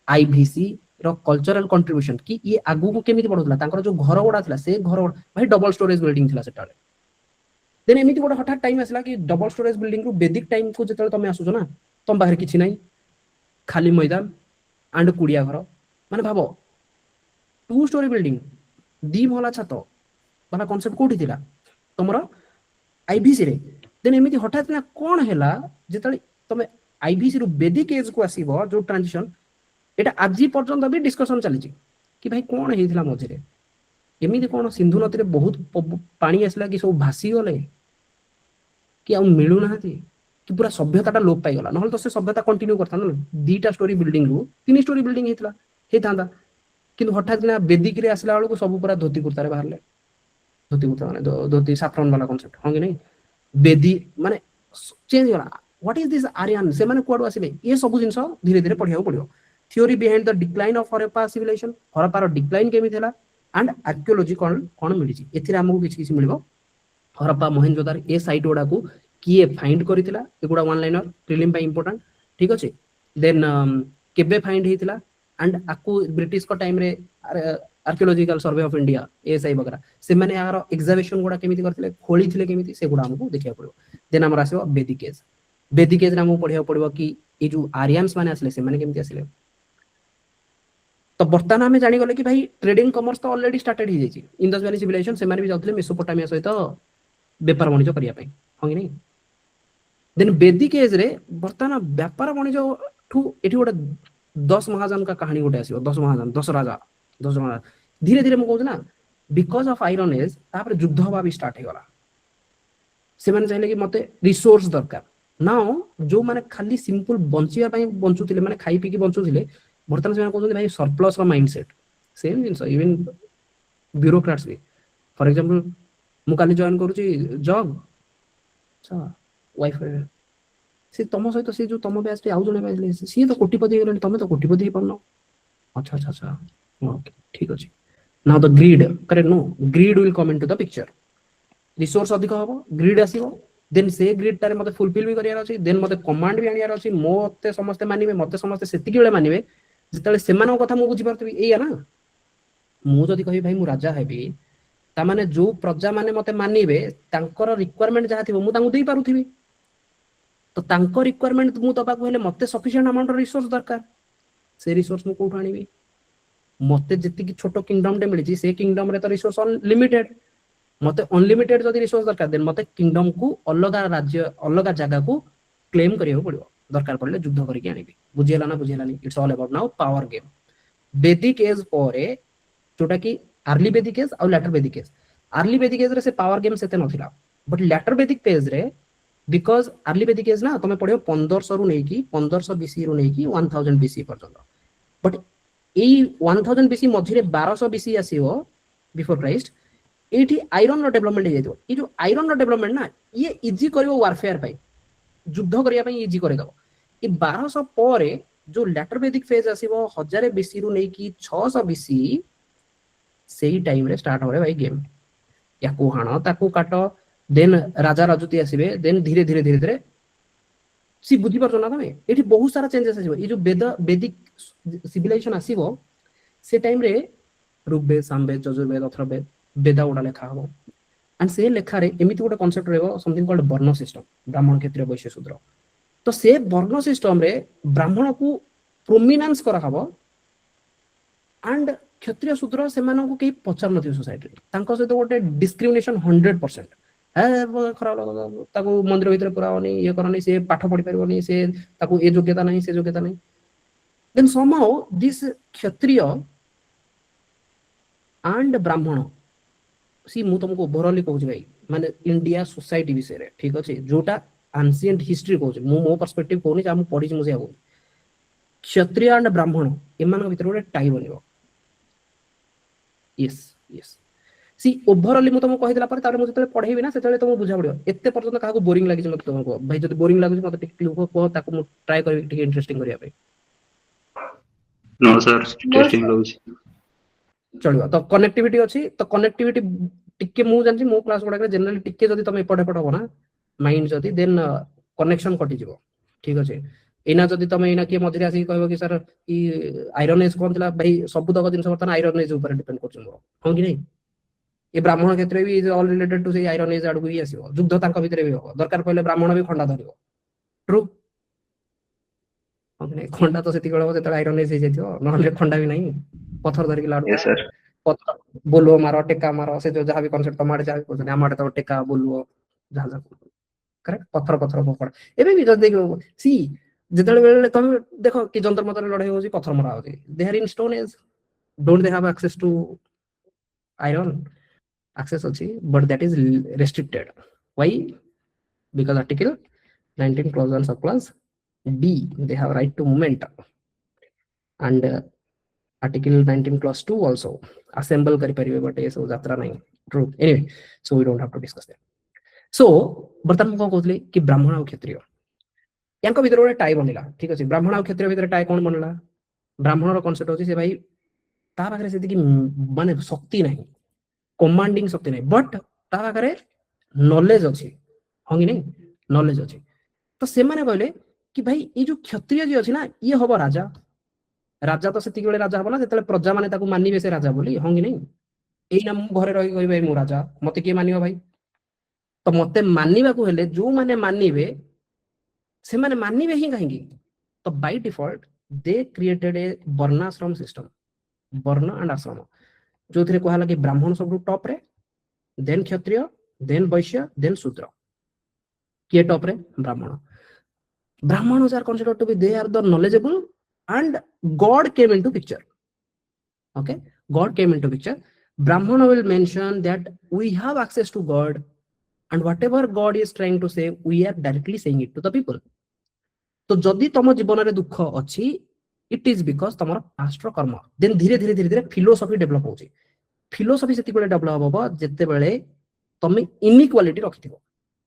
IVC रो कल्चरल कंट्रीब्यूशन कि ये आगु को केमिति पडुतला ताकर जो घर गुडा थिला से घर भाई डबल स्टोरेज बिल्डिंग थिला सेटाले देन एमिति गोटे हठात टाइम आसला कि डबल स्टोरेज बिल्डिंग रू वैदिक टाइम को जेतले तमे आसुछ ना तम बाहर किछि नै खाली मैदान एंड कुड़िया घर माने भाबो 2 स्टोरी बिल्डिंग 2 महला छात वाला कांसेप्ट कोठी थिला तमरो आईवीसी रे देन एमिति हठात ना कोन हैला जेतले तमे आईवीसी रू वैदिक एज को आसीबो जो ट्रांजिशन एटा आजि पर्यंत भी डिस्कशन चली कि भाई कोन हेइथिला मझिरे एमिति कोन सिंधु नदी रे बहुत पानी आसला कि सब भासी गले कि आ मिलु नाहती कि पूरा सभ्यताटा लोप पाई गला नहल तो से सभ्यता कंटिन्यू करता न 2टा स्टोरी बिल्डिंग रू 3 स्टोरी बिल्डिंग हेतांदा किंतु हठात ना वैदिक रे आसला वाला को सब पूरा धोती कुर्ता रे बाहरले धोती कुर्ता माने धोती सैफ्रॉन वाला कांसेप्ट हां कि नहीं वेदी माने चेंज गला व्हाट इज दिस आर्यन से माने कोड आसीले ये सब जिंस धीरे धीरे पढियाउ पडियो theory behind the decline of Harappa civilization Harappa रो डिक्लाइन केमि थिला एंड आर्कियोलॉजी कोन मिली छि एथिरा हमहु किछि मिलबो हरप्पा मोहेंजोदारो ए साइट ओडा को किए फाइंड करितिला एगुडा वन लाइनर प्रिलिम पा इंपोर्टेंट ठीक अछि देन केबे फाइंड हेतिला एंड आकु ब्रिटिश को टाइम रे archaeological survey of India ASI वगैरह से माने यार एग्जामिनेशन गुडा केमिति करथिले खोली थिले केमिति से गुडा हमहु देखिया पड़ियो देन हमर आसीबो वैदिक एज रे हमहु पढिया पड़ियो कि ए जो आर्यन्स माने आसले से माने केमिति आसले तो बर्तमान हमें जानी गले कि भाई ट्रेडिंग कॉमर्स तो ऑलरेडी स्टार्टेड ही जाइछि इंडस वैली सिविलाइजेशन से माने भी जाउथले मेसोपोटामिया सहित व्यापार वाणिज्य करिया पई हो कि नहीं देन वैदिक एज रे बर्तमान व्यापार वाणिज्य ठू एठी गोटे 10 महाजन का कहानी गोटे आसीबो 10 महाजन 10 राजा धीरे धीरे म कहू ना बिकॉज ऑफ आयरन एज तापर युद्ध हवा भी स्टार्ट हे गला से माने चाहिले कि मते रिसोर्स दरकार नाउ जो माने खाली सिंपल बंचिया पई बंचुतिले माने खाई पी के बंचुतिले बर्तमान से कहते भाई सरप्लस रो माइंडसेट सेम जिंस इवन ब्यूरोक्रेट्स भी फॉर एग्जांपल मु काली जॉइन करूची जॉब अच्छा वाइफाई से तम सहित से जो तम बैच आउ जने बैच सी तो कोटिपति गेलनि तमे तो कोटिपति पड़नो अच्छा अच्छा अच्छा ओके ठीक अछि now the greed correct no greed will come into the picture resource अधिक हबो ग्रीड आसीबो देन से ग्रीड तारे मते फुलफिल भी करियार अछि देन मते कमांड भी आनियार अछि मोते समस्त मानिबे मते समस्त सेतिकी बेले मानिबे जेतले सेमानो कथा मु बुझि परतबी एया ना मु जदी कहि भाई मु राजा हेबी ता माने जो प्रजा माने मते मानिबे तांकर रिक्वायरमेंट जहा थिबो मु तांगु देई पारुथिबी तो तांकर रिक्वायरमेंट मु तबा को हेले मते सफिशिएंट अमाउंट रिसोर्स दरकार से रिसोर्स मु कोठा आनिबी मते जति कि छोटो किंगडम डे मिली से किंगडम रे तो रिसोर्स अनलिमिटेड मते अनलिमिटेड जदी रिसोर्स दरकार देन मते किंगडम को अलगा राज्य अलगा जगह को क्लेम करियो पड़ियो दरकार पड़ले युद्ध करके आनिबी बुझियला ना बुझियलानी it's all about now power game Vedic age परे जोटा कि अर्ली वैदिक एज और लेटर वैदिक एज अर्ली वैदिक एज रे से पावर गेम सेते नथिला बट लेटर वैदिक पेज रे बिकॉज अर्ली वैदिक एज ना तमे पढियो 1500 रु नै कि 1500 बीसी रु नै कि 1000 बीसी पर्यंत बट एई 1000 बीसी मझिरे 1200 बीसी आसीओ बिफोर क्राइस्ट एठी आयरन रो डेवलपमेंट हे जाइतो ई जो आयरन रो डेवलपमेंट ना ये इजी करियो वारफेयर पई युद्ध करिया पई इजी करे दबो ए 1200 परे जो लेटर वैदिक फेज आसीबो 1000 बीसी रु नै कि 600 बीसी सेही टाइम रे स्टार्ट होरे भाई गेम या को हाणो ताको काटो देन राजा राजूती आसीबे देन धीरे धीरे धीरे धीरे सी बुद्धि पर ना तमे एठी बहुत सारा चेंजेस आसीबो ए जो वैदिक सिविलाइजेशन आसीबो से टाइम रे ऋग्वेद सामवेद यजुर्वेद अथर्ववेद वेदा उडा लेखा हबो एंड से लेखा रे एमिति गोटे कांसेप्ट रहबो समथिंग कॉल्ड वर्ण सिस्टम ब्राह्मण क्षत्रिय वैश्य शूद्र तो से वर्ण सिस्टम रे ब्राह्मण को प्रोमिनेंस करा हबो एंड क्षत्रिय शूद्र से मानो को के पचार नथि सोसाइटी तांको से तो गोटे डिस्क्रिमिनेशन 100% है खरा ताको मंदिर भीतर पुरा नहीं ये करनी से पाठ पढ़ी परबोनी से ताको ए योग्यता नहीं से योग्यता नहीं देन somehow दिस क्षत्रिय एंड ब्राह्मण सी मु तुमको ओवरऑल कहूची भाई माने इंडिया सोसाइटी विषय रे ठीक अछि जोटा एंशिएंट हिस्ट्री कहूची मु मो पर्सपेक्टिव कोनी जा मु पढी मु से कहू क्षत्रिय एंड ब्राह्मण एमान भीतर गोटे टाई बनिबो यस यस सी ओभरऑली मु तुमको कहि देला पर तारे मु जते पढेबी ना सेते तुमको बुझा पड़ियो एते पर्यंत काहाको बोरिंग लागि मते तुमको भाई जति बोरिंग लागु मते टिक लुको को ताको मु ट्राई करबी टिक इंटरेस्टिंग करिया पे नो सर टेस्टिंग रोज चलियो तो कनेक्टिविटी अछि तो कनेक्टिविटी टिके मु जानछि मो क्लास गुडा जनरली टिके जति तमे पढे पढो ना माइंड जति देन कनेक्शन कटि जिवो ठीक अछि एना जति तमे एना के मधुरी आसी कहबो कि सर ई आयरन एज कोन दिला भाई सब तक जिंस बर्तन आयरन एज ऊपर डिपेंड करछ मोर हो कि नै ये ब्राह्मण क्षेत्र भी इज ऑल रिलेटेड टू से आयरन एज आडू भी आसीबो युद्ध तांका भितरे भी हो दरकार पहिले ब्राह्मण भी खंडा धरिबो ट्रू ओके खंडा तो सेति गळो जेतला आयरन एज जैथियो नहले खंडा भी नहीं पत्थर धरि लाडू यस सर पत्थर बोलो मारो टेका मारो से जो जहां भी कांसेप्ट तमाडे जहां भी आमाडे तो टेका बोलवो जहां जहां करेक्ट पत्थर पत्थर पकड़ एबे भी जद देखो सी जेतले बेले तुम देखो कि जंतर मंतर लड़ाई होची पत्थर मरा होची they are in stone age don't they have access to iron access achi but that is restricted why because article 19 clause 1 subclause d they have right to movement and article 19 clause 2 also assemble kari paribe but eso jatra nahi true anyway so we don't have to discuss that so बर्तमान को कहतली कि ब्राह्मण और क्षत्रिय यांको भीतर गोटे tie बनिला ठीक अछि ब्राह्मण और क्षत्रिय भीतर टाई कोन बनला ब्राह्मण रो कांसेप्ट होची से भाई ता पाखरे सेति कि माने शक्ति नहीं कमांडिंग शक्ति नहीं बट ता पाखरे नॉलेज अछि हंगी नहीं नॉलेज अछि तो से माने कहले कि भाई ये जो क्षत्रिय जी अछि ना ये हबो राजा राजा तो सेति बेले राजा हबो ना जेतले प्रजा माने ताकू मानिबे से राजा बोली हंगी नहीं एई ना मु घरे रही कहि भाई मु राजा मते के मानिबो भाई तो मते मानिबा को हेले जो माने मानिबे से माने मानिबे ही काहेंगी तो by default they created a वर्णाश्रम सिस्टम वर्ण एंड आश्रम जो थिरे कहला कि ब्राह्मण सब टॉप रे देन क्षत्रिय देन वैश्य देन शूद्र के टॉप रे ब्राह्मण ब्राह्मण are considered to be they are the knowledgeable and god came into picture okay god came into picture brahmana will mention that we have access to god and whatever god is trying to say we are directly saying it to the people तो जदि तम जीवन रे दुख अछि it is because तमर past कर्म then धीरे धीरे धीरे धीरे फिलोसफी डेवलप होची फिलोसफी सेति बेले डेवलप होबो जत्ते बेले तमे इनइक्वालिटी रखिथिबो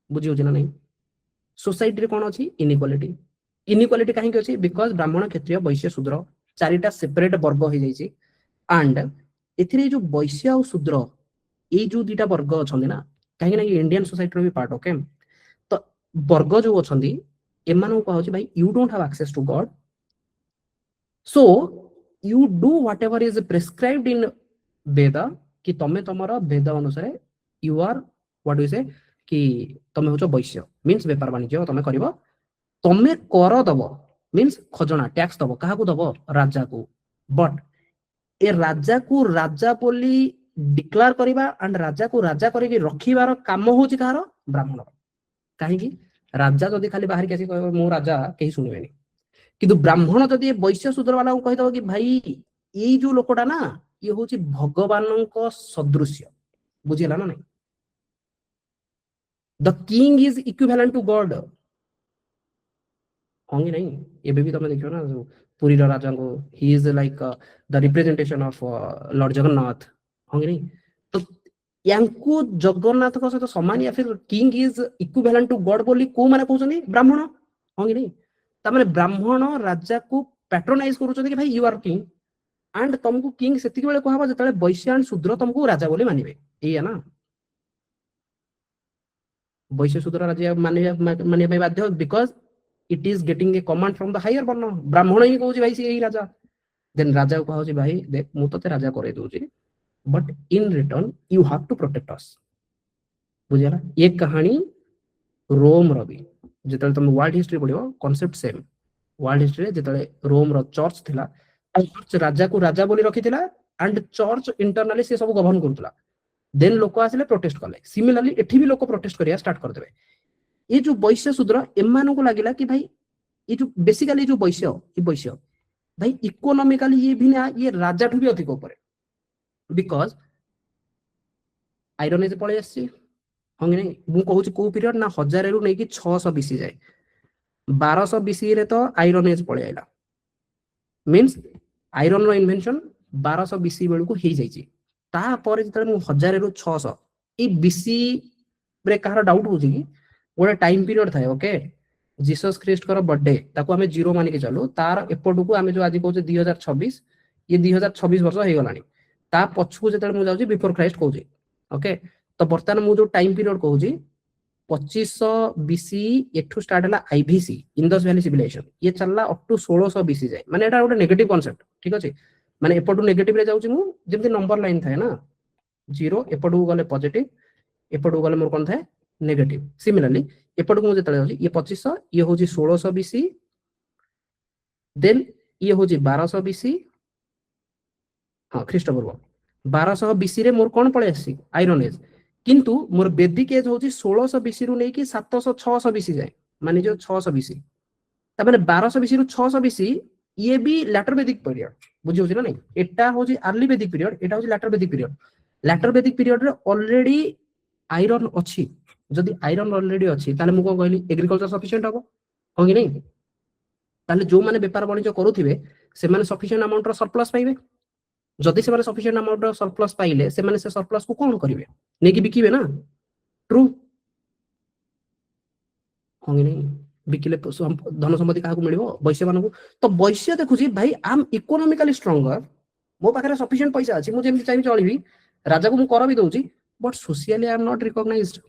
बुझि होची ना नहीं सोसाइटी रे कोन अछि इनइक्वालिटी काहे कि अछि बिकॉज ब्राह्मण क्षत्रिय वैश्य शूद्र चारिटा सेपरेट वर्ग हो जाईची एंड एथिरे जो वैश्य और शूद्र ए जो दुटा वर्ग अछंदी ना काहे ना इंडियन सोसाइटी रो भी पार्ट ओके तो वर्ग जो अछंदी एमानो को होची भाई you don't have access to God so you do whatever is prescribed in Veda कि तमे तमरा वेद अनुसार you are what do you say कि तमे होचो वैश्य means व्यापार वाणिज्य तमे करिवो तमे कर दबो means खजना टैक्स दबो काहा को दबो राजा को बट ए राजा को राजा बोली डिक्लेयर करिबा एंड राजा को राजा करी कि रखिबार काम होची कार ब्राह्मण काहे कि राजा जदी खाली बाहर के कहबो मो राजा केही सुनिबेनी किंतु ब्राह्मण जदि वैश्य शूद्र वाला को कहि दो कि भाई ये जो लोकटा ना ये होची भगवान को सदृश्य बुझिला ना नहीं the king is equivalent to God होंगे नहीं ये भी तुम देखियो ना पुरी राजा को he is like the representation of Lord Jagannath होंगे नहीं तो यांको जगन्नाथ को सहित समान या फिर king is equivalent to God बोली को माने कहउछनी ब्राह्मण होंगे नहीं तमने ब्राह्मण राजा को पैट्रोनाइज करूछन कि भाई यू आर किंग एंड तुमको किंग सेति बेले कहबा जतले वैश्य एंड शूद्र तुमको राजा बोली मानिबे एया ना वैश्य शूद्र राजा मानिबे बाध्य because it is getting a command from the higher वर्ण ब्राह्मण ही कहउछि भाई से एही राजा देन राजा को कहउछि भाई देख मु तते राजा करे दोछि but in return you have to protect us बुझिला ये कहानी रोम रवि जेतले तुम वर्ल्ड हिस्ट्री पढिबो कांसेप्ट सेम वर्ल्ड हिस्ट्री जेतले रोम रो चर्च थिला चर्च राजा को राजा बोली रखिथिला एंड चर्च इंटरनली से सब गवर्न करथला देन लोक आसिले प्रोटेस्ट करले सिमिलरली एठी भी लोक प्रोटेस्ट करिया स्टार्ट कर देबे ये जो वैश्य शूद्र एमानो को लागिला कि भाई ये जो बेसिकली जो वैश्य भाई इकोनॉमिकली ये भी ना ये राजा ठु भी अधिक ऊपर बिकॉज़ आयरन एज पळे आसी हंगे नहीं मु कहूची को पीरियड ना 1000 रु नै कि 600 बीसी जाए 1200 बीसी रे तो आयरन एज पळे आइला मींस आयरन रो इन्वेंशन 1200 बीसी बेलू को हे जाईची तापर जेतेबेले मु 1000 रु 600 ए बीसी रे कहार डाउट होची कि गोटे टाइम पीरियड थाए ओके जीसस क्राइस्ट कर बर्थडे ताको हमें 0 मानि के चलो तार एपटू को हमें जो आज कहूचे 2026 ये 2026 वर्ष हे गलानी ता पछकू जेतेबेले मु जाउची बिफोर क्राइस्ट कहूची ओके तो बर्तमान मु जो टाइम पीरियड कहूची 2500 बीसी एठू स्टार्ट हला आईवीसी इंडस वैली सिविलाइजेशन ये चलला अप टू 1600 बीसी जाए माने एटा गोटे नेगेटिव कांसेप्ट ठीक अछि माने एपटू नेगेटिव रे जाउची मु जेमति नंबर लाइन थाए ना 0 एपटू गले पॉजिटिव एपटू गले मोर कोन थाए नेगेटिव सिमिलरली एपटू मु जेतले जाउची ये 2500 ये होची 1600 बीसी देन ये होची 1200 बीसी हां ख्रीष्टपूर्व 1200 बीसी रे मोर कोन पळे आसी आयरन एज किंतु मोर वैदिक एज होची 1600 बीसी रु नै कि 700 600 बीसी जाए माने जो 600 बीसी ता माने 1200 बीसी रु 600 बीसी ये भी लैटर वैदिक पीरियड बुझि होची ना नहीं एटा होची अर्ली वैदिक पीरियड एटा होची लैटर वैदिक पीरियड रे ऑलरेडी आयरन अछि जदि आयरन ऑलरेडी अछि ताले मु को कहली एग्रीकल्चर सफिशिएंट हबो हो कि नहीं ताले जो माने व्यापार वाणिज्य करूथिबे से माने सफिशिएंट अमाउंट रो सरप्लस पाइबे जदि से माने सफिशिएंट अमाउंट रो सरप्लस पाइले से माने से सरप्लस को कोन करिवे नेकी बिकिबे ना ट्रू हो कि नहीं बिकिले धन संपत्ति काहा को मिलिबो वैश्य मानको तो वैश्य देखुची भाई आई एम इकोनॉमिकली स्ट्रांगर मो पाखरे सफिशिएंट पैसा अछि मु जेमति चाहि चलिबी राजा को मु कर भी दउची but socially I am not recognised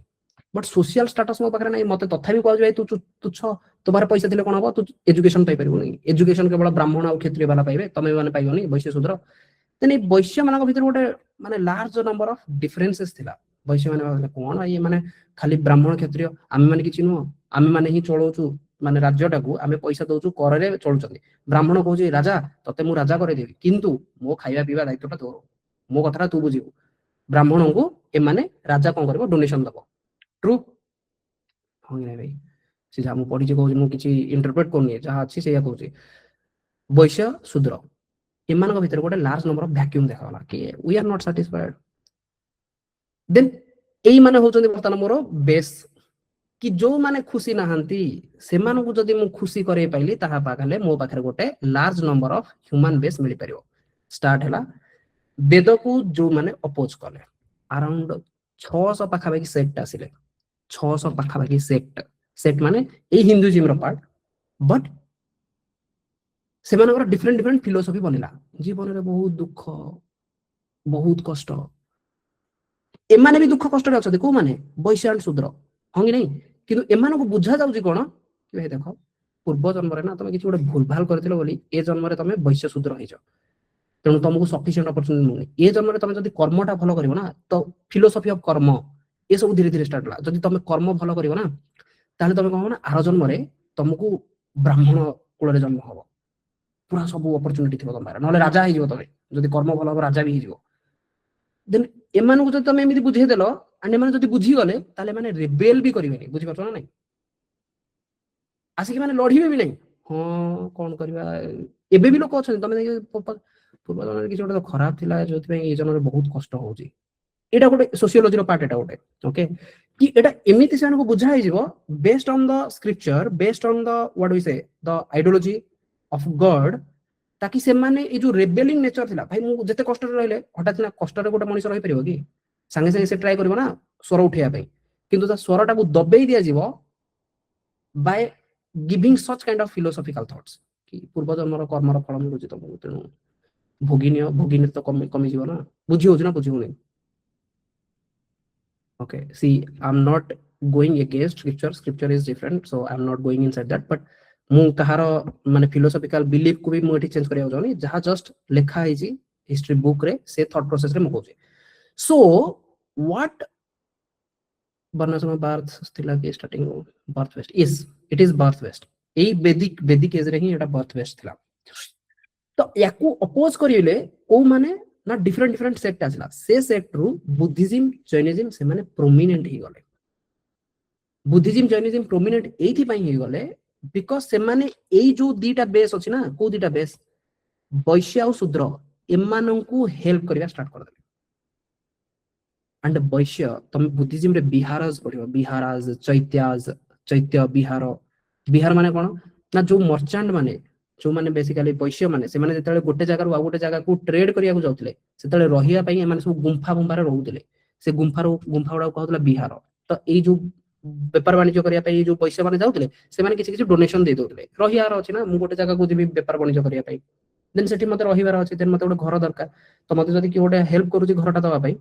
but social status मो पाखरे नै मते तथापि कहल जाय तू तुच्छ तुम्हारे पैसा दिले कोन हबो तू एजुकेशन पाई परिबो नै एजुकेशन केवल ब्राह्मण और क्षत्रिय वाला पाइबे तमे माने पाइबो नै वैश्य शूद्र तने वैश्य मानक भीतर गोटे माने लार्ज नंबर ऑफ डिफरेंसेस थिला वैश्य माने कोन ये माने खाली ब्राह्मण क्षत्रिय आमे माने किछि नु आमे माने ही चलोचु माने राज्यटा को आमे पैसा दउचु कर रे चलुचंदी ब्राह्मण कहूची राजा तते मु राजा करे देबी किंतु मो खाइबा पीबा दायित्वटा तोर मो कथरा तू बुझिबो ब्राह्मण को ए माने राजा कोन करबो डोनेशन दबो ट्रू हो नै भाई से जा मु पढि जे कहूची मु किछि इंटरप्रेट करनी जहा अछि से या कहूची वैश्य शूद्र एमानक भीतर गोटे लार्ज नंबर ऑफ वैक्यूम देखाला कि we are not satisfied then एई माने होचंदी बर्तन मोर बेस कि जो माने खुशी नाहंती से माने को जदी मु खुशी करे पाइली ताहा पाखले मो पाखरे गोटे large number of human base मिली परियो स्टार्ट हला वेद को जो माने अपोज कले अराउंड 600 पाखा बाकी सेट आसिले 600 पाखा बाकी सेट माने ए हिंदुइज्म रो पार्ट बट से मानकर डिफरेंट डिफरेंट फिलोसफी बनिला जीवन रे बहुत दुख बहुत कष्ट एमाने भी दुख कष्ट रे अछथि को माने वैश्य एंड शूद्र हंगी नहीं किंतु एमान को बुझा जाउची कोन कि भाई देखो पूर्व जन्म रे ना तमे किछि गोटे भूल भाल करथिलो बोली ए जन्म रे तमे वैश्य शूद्र होइजो तेणु तुमको सफिशिएंट अपॉर्चुनिटी मिलुनी ए जन्म रे तमे जदी कर्मटा भलो करिवो ना तो फिलोसफी ऑफ कर्म ए सब धीरे धीरे स्टार्ट होला जदी तमे कर्म भलो करिवो ना ताले तमे कहबो ना आरो जन्म रे तुमको ब्राह्मण कुल रे जन्म हबो पूरा सब अपॉर्चुनिटी थिबो तमारे नले राजा हे जिवो तमे जदी कर्म भलो हो राजा भी हे जिवो देन एमान को जदी तमे एमिति बुझे देलो एंड एमान जदी बुझी गले ताले माने रिबेल भी करिवेनी बुझी परछो ना नहीं आसी कि माने लढिबे भी नहीं हां कोन करबा एबे भी लोक अछन तमे पूर्व जन्म किछ गोटे खराब थिला जोथि पे ए जन्म रे बहुत कष्ट होउची एटा गोटे सोशियोलॉजी रो पार्ट एटा गोटे ओके कि एटा एमिति से को बुझा हे जिवो based on the scripture based on the what we say the ideology of God ताकि से माने ए जो रेबेलिंग नेचर थिला भाई मु जते कष्ट रे रहले हठात ना कष्ट रे गोटे मनुष्य रहि परिबो कि संगे संगे से ट्राई करबो ना स्वर उठेया पे किंतु ता स्वरटा को दबेई दिया जीवो by giving such kind of philosophical thoughts कि पूर्व जन्म रो कर्म रो फल मिलुची तो तेनु भोगिनी तो कमी जीव ना बुझी होची ना बुझी होनी okay see I'm not going against scripture is different so I'm not going inside that but मु कहार माने फिलोसॉफिकल बिलीफ को भी मु एठी चेंज करिया जाउनी जहा जस्ट लिखा है जी हिस्ट्री बुक रे से थॉट प्रोसेस रे मु कहूची सो व्हाट वर्णसम बर्थ थिला के starting birth based yes it is birth based ए वैदिक एज रे ही एटा बर्थ वेस्ट थिला तो याकू अपोज करिले को माने ना डिफरेंट सेक्ट आसला से सेक्ट रु बुद्धिज्म जैनिज्म से माने प्रोमिनेंट ही गले बुद्धिज्म जैनिज्म प्रोमिनेंट एथि पई ही गले बिकॉज़ से माने एई जो दीटा बेस अछि ना को दीटा बेस वैश्य और शूद्र एमानन को हेल्प करबा स्टार्ट कर देले एंड वैश्य तुम बुद्धिज्म रे बिहारज पढिबो बिहाराज चैत्य बिहार माने कोन ना जो मर्चेंट माने जो माने बेसिकली वैश्य माने से माने जेतेले गोटे जगह आ गोटे जगह को ट्रेड करिया को जाउतले सेतेले रहिया पई एमाने सब गुंफा गुंफारे रहउतले से गुंफा गुड़ा कहउतला बिहार तो एई जो बेपार वाणिज्य करिया पई जो वैश्य माने जाउतले से माने किछि किछि डोनेशन दे दोतले रहियार अछि ना मु गोटे जगह को जिबि बेपार वाणिज्य करिया पई देन सेठी मते रहिबार अछि देन मते गोटे घर दरकार तो मते जदी कि गोटे हेल्प करूची घरटा दवा पई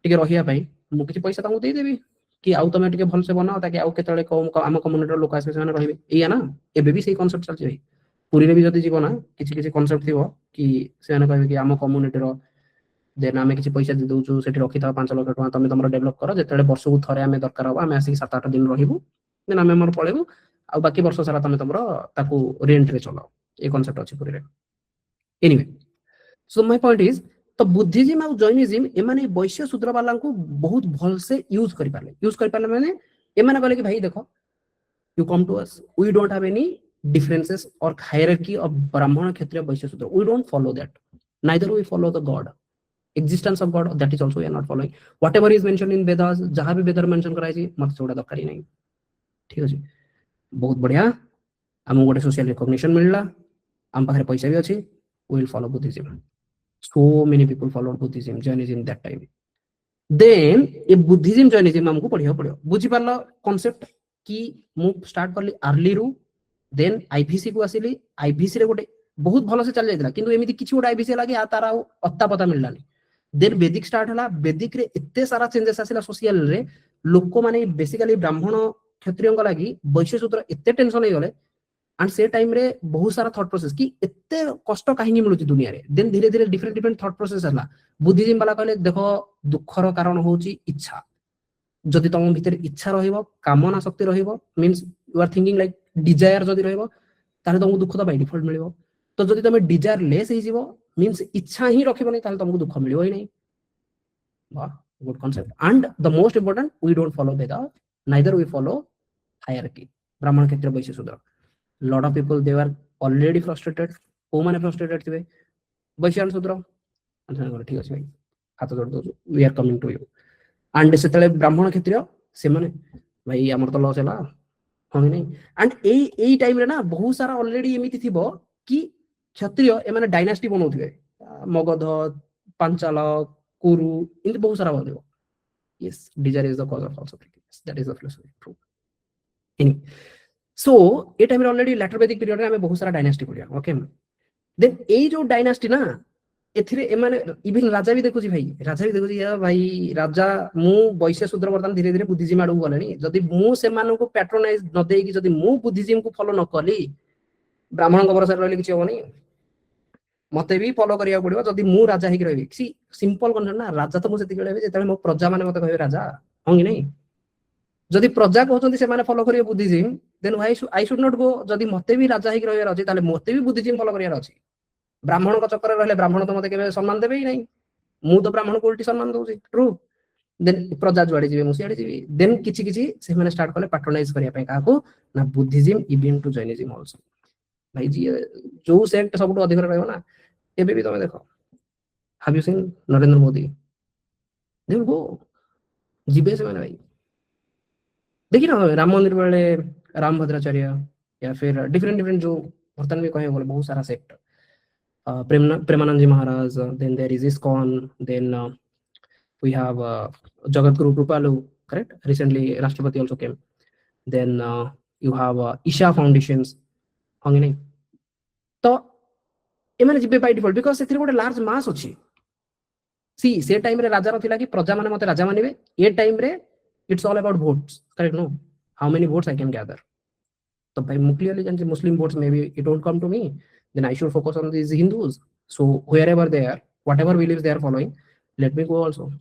टिके रहिया पई मु किछि पैसा तांको दे देबी कि आउ तमे टिके भल से बनाओ ताकि आउ केतले आम कम्युनिटी लोक आसे से रहिबे एया ना एबे भी सेही कांसेप्ट चलछि भाई पुरी रे भी जदी जीवो ना किछि किछि कांसेप्ट थिबो कि से माने कहबे कि आम कम्युनिटी रो देन आमे किछि पैसा दे दोछु सेठी रखि था 5 लाख टका तमे तमरो डेवलप करो जेतले वर्ष को थरे आमे दरकार हो आमे आसी 7-8 दिन रहिबु देन आमे हमर पळेबु आ बाकी वर्ष सारा तमे तमरो ताकू रेंट रे चलाओ ए कांसेप्ट अछि पुरी रे anyway so my point is तो बुद्धिज्म और जैनिज्म एमाने वैश्य शूद्र वाला को बहुत भल से यूज करि पाले माने एमाने कहले कि भाई देखो you come to us we don't have any differences or hierarchy of brahmana kshatriya vaishya shudra we don't follow that neither we follow the god existence of god that is also we are not following whatever is mentioned in vedas jaha bhi vedar mention कराई छी मत छोड़ा दरकार ही नहीं ठीक अछि बहुत बढ़िया हम गोटे सोशल रिकॉग्निशन मिलला हम पाखरे पैसा भी अछि we will follow buddhism so many people followed buddhism jainism that time then A buddhism jainism हमको पढ़ियो बुझी पारलो कांसेप्ट कि मु स्टार्ट करली अर्ली रू देन आईवीसी को आसिली आईवीसी रे गोटे बहुत भलो से चल जायतिला किंतु एमिति किछि गोटे आईवीसी लागे आ तारा अत्ता पता मिललानी देन वैदिक स्टार्ट हला वैदिक रे एते सारा चेंजेस आसिला सोशल रे लोक माने बेसिकली ब्राह्मण क्षत्रियन लागि वैश्य सूत्र एते टेंशन हे गले एंड से टाइम रे बहुत सारा थॉट प्रोसेस कि एते कष्ट काहिनी मिलुची दुनिया रे देन धीरे धीरे डिफरेंट थॉट प्रोसेस हला बुद्धिज्म वाला कहले देखो दुखर कारण होची इच्छा जदि तुम भीतर इच्छा रहिबो कामना शक्ति रहिबो means you are thinking like desire जदि रहिबो ताले तुमको दुख तो बाय डिफॉल्ट मिलिबो तो जदि तुम डिजायर लेस हे जीवो मींस इच्छा ही रखिबो नहीं ताले तुमको दुख मिलिबो ही नहीं वाह good concept and the most important we don't follow Veda neither we follow hierarchy Brahmin Kshatriya Vaishya Shudra lot of people they are already frustrated ओ माने फ्रस्ट्रेटेड थिबे वैश्य शूद्र अच्छा ठीक अछि भाई हाथ जोड़ दो we are coming to you and सेतले ब्राह्मण क्षेत्रीय से माने भाई हमर तो लॉस हैला हम नहीं एंड ए टाइम रे ना बहुत सारा ऑलरेडी एमिति थिबो कि क्षत्रिय ए माने डायनास्टी बनौथिबे मगध पांचाल कुरु इन बहुत सारा बनदिबो yes desire is the cause of also that is the philosophy true any so a time रे ऑलरेडी लेटर वैदिक पीरियड रे हमें बहुत सारा डायनास्टी पड़िया ओके देन ए जो डायनास्टी ना एथिरे एमाने इवन राजा भी देखुची या भाई राजा मु वैश्य शूद्र वर्तमान धीरे धीरे बुद्धिज्म आडू गलेनी जदि मु से मानको को पैट्रोनाइज न देई कि जदि मु बुद्धिज्म को फॉलो न कली ब्राह्मण को भरोसा रहले किछ होबनी मते भी फॉलो करिया पड़िबो जदि मु राजा ही रहबी सी सिंपल कोन ना राजा तो मु सेति गेले जेतले मो प्रजा माने मते कहबे राजा होंगी नहीं जदि प्रजा कहउछंती से माने फॉलो करियो Buddhism then I should not go जदि मते भी राजा ही रहबे अछि ताले मते भी बुद्धिज्म फॉलो करिया अछि ब्राह्मण का चक्कर रहले ब्राह्मण तो मते केबे सम्मान देबे ही नहीं मु तो ब्राह्मण को उल्टी सम्मान दोछि ट्रू देन प्रजा जुआड़ी जीवे मुसियाड़ी जीवे देन किछि किछि से माने स्टार्ट करले पैट्रोनाइज करिया पे काको ना Buddhism even to Jainism also भाई जी जो सेक्ट सबटो अधिक रहबो ना एबे भी तमे देखो have you seen Narendra Modi they go जीवे से माने भाई देखि ना राम मंदिर वाले राम भद्राचार्य या फिर डिफरेंट जो वर्तमान में कहे बोले बहुत सारा sect Premanand Ji Maharaj, then there is ISKCON, then we have Jagadguru Kripalu, correct? Recently, Rashtrapati also came. Then you have Isha Foundations. होंगे नहीं तो एमाने जिबे बाय डिफॉल्ट बिकॉज़ सेथिरे गोटे लार्ज मास अछि सी से टाइम रे राजा रथिला कि प्रजा माने मते राजा मानिबे ए टाइम रे it's all about votes correct no how many votes I can gather तो भाई मुक्लियरली जान Muslim votes may be it don't come to me then I should focus on these Hindus. So wherever they are, whatever beliefs they are following, let me go also.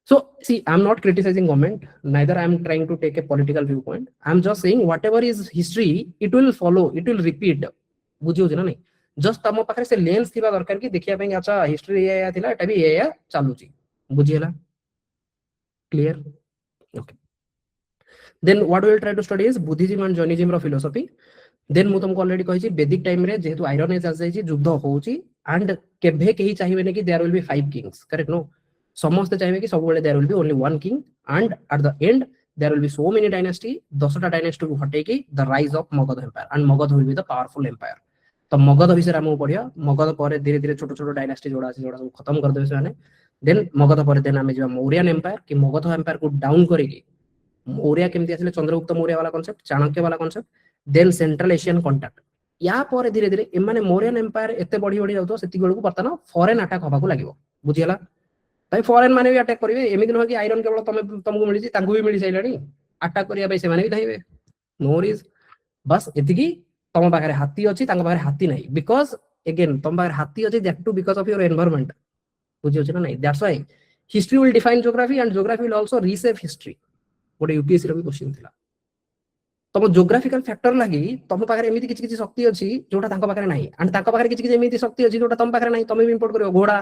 So see, I'm not criticizing government, neither I'm trying to take a political viewpoint. I'm just saying whatever is history, it will follow, it will repeat. बुझियो ना नहीं just तम पाखरे से lens थिबा दरकार कि देखिया पे अच्छा हिस्ट्री या थिला एटा भी या चालुची बुझियला clear okay then what we will try to study is Buddhism and Jainism रो फिलोसफी देन मु तुमको ऑलरेडी कहि छी वैदिक टाइम रे जेहेतु आयरन एज आस जाई छी युद्ध होउची एंड केभे केही चाहिबे ने कि there will be 5 kings correct no समस्त चाहिबे कि सब बेले there will be only one king and at the end there will be so many dynasty 10टा डायनेस्टी को हटे कि the rise of Magadha empire and Magadha will be the powerful empire तो मगध विषय आमको पढ़िया मगध पर धीरे धीरे छोट छोट डायनास्टी जोड़ा अच्छे जोड़ा सब खत्म कर देबे से देन मगध पर देन आमे जिबा मौर्यन एम्पायर कि मगध एम्पायर को डाउन करिकी मौर्य केमती आसिले चंद्रगुप्त मौर्य वाला कांसेप्ट चाणक्य वाला concept then central Asian contact या पर धीरे धीरे एमाने मौर्यन एम्पायर एते बढ़ी बढ़ी जाउतो सेति बेलकु बर्तन फॉरेन अटैक होबा को लागिवो बुझियला ताई फॉरेन माने भी अटैक करिवे एमिति न कि आयरन केवल तुमको मिली तांको भी मिली साइलानी अटैक करिया भाई से माने भी धाइबे नो रिज बस एतिकी तुम पाखरे हाथी अछि तांको पाखरे हाथी नाही बिकॉज़ अगेन तुम पाखरे हाथी अछि that too because of your environment बुझियो छ ना नहीं that's why history will define geography and geography will also reshape history गोटे यूपीएससी रो भी क्वेश्चन थिला तुम ज्योग्राफिकल फैक्टर लागि तुम पाखरे एमिति किछि किछि शक्ति अछि जोटा तांको पाखरे नाही एंड तांको पाखरे किछि किछि एमिति शक्ति अछि जोटा तुम पाखरे नाही तुम भी इंपोर्ट करियो घोड़ा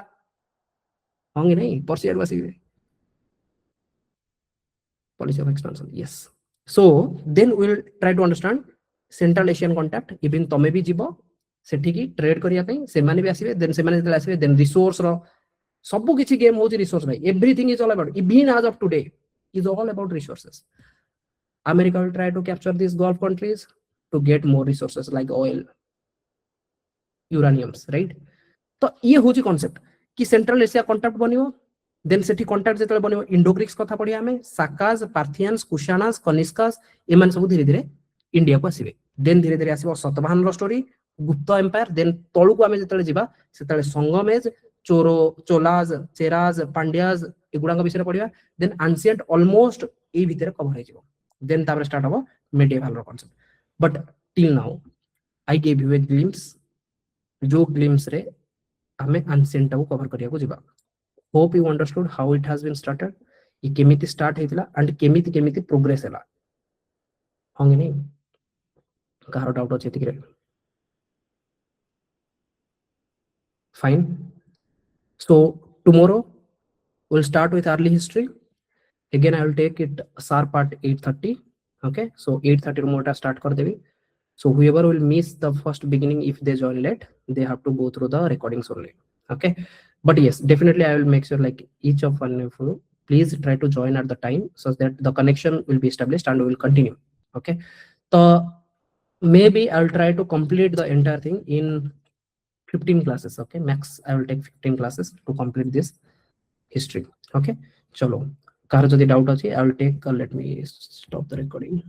होंगे नहीं Persian बसिबे policy of expansion yes so then we will try to understand central asian contact even तमे भी जीवो सेठी की ट्रेड करिया पई से माने भी आसीबे देन से माने जले आसीबे देन रिसोर्स रो सब किछि गेम होची रिसोर्स भाई everything is all about even as of today is all about resources america will try to capture these gulf countries to get more resources like oil uraniums right तो ये होची concept कि central Asia contact बनियो then सेठी contact जेतले बनियो Indo Greeks कथा पढिया हमें साकाज Parthians Kushanas कनिष्कास एमान सब धीरे धीरे इंडिया को आसीबे देन धीरे धीरे आसीबो सतवाहन रो स्टोरी गुप्त एम्पायर देन तळु को हमें जेतले जिबा सेतले संगमेज चोरो चोलाज चेराज पांड्याज एगुडा विषय पढिया देन एंशिएंट ऑलमोस्ट ए भीतर कवर हे जिवो देन तापर स्टार्ट हबो मेडिएवल रो concept but till now I give you a glimpse जो ग्लिम्स रे हमें एंशिएंट को कवर करिया को जिबा hope you understood how it has been started ये केमिति स्टार्ट हेतिला एंड केमिति केमिति प्रोग्रेस हैला होंगे नहीं कहारो डाउट अछि एतिकरे fine so tomorrow we'll start with early history again I will take it sharp at 8:30 okay so 8:30 रो मोटा स्टार्ट कर देबी so whoever will miss the first beginning if they join late they have to go through the recordings only okay but yes definitely I will make sure like each of one of you please try to join at the time so that the connection will be established and we will continue okay so maybe I will try to complete the entire thing in 15 classes okay max I will take 15 classes to complete this history okay chalo kar jodi doubt achi I will take let me stop the recording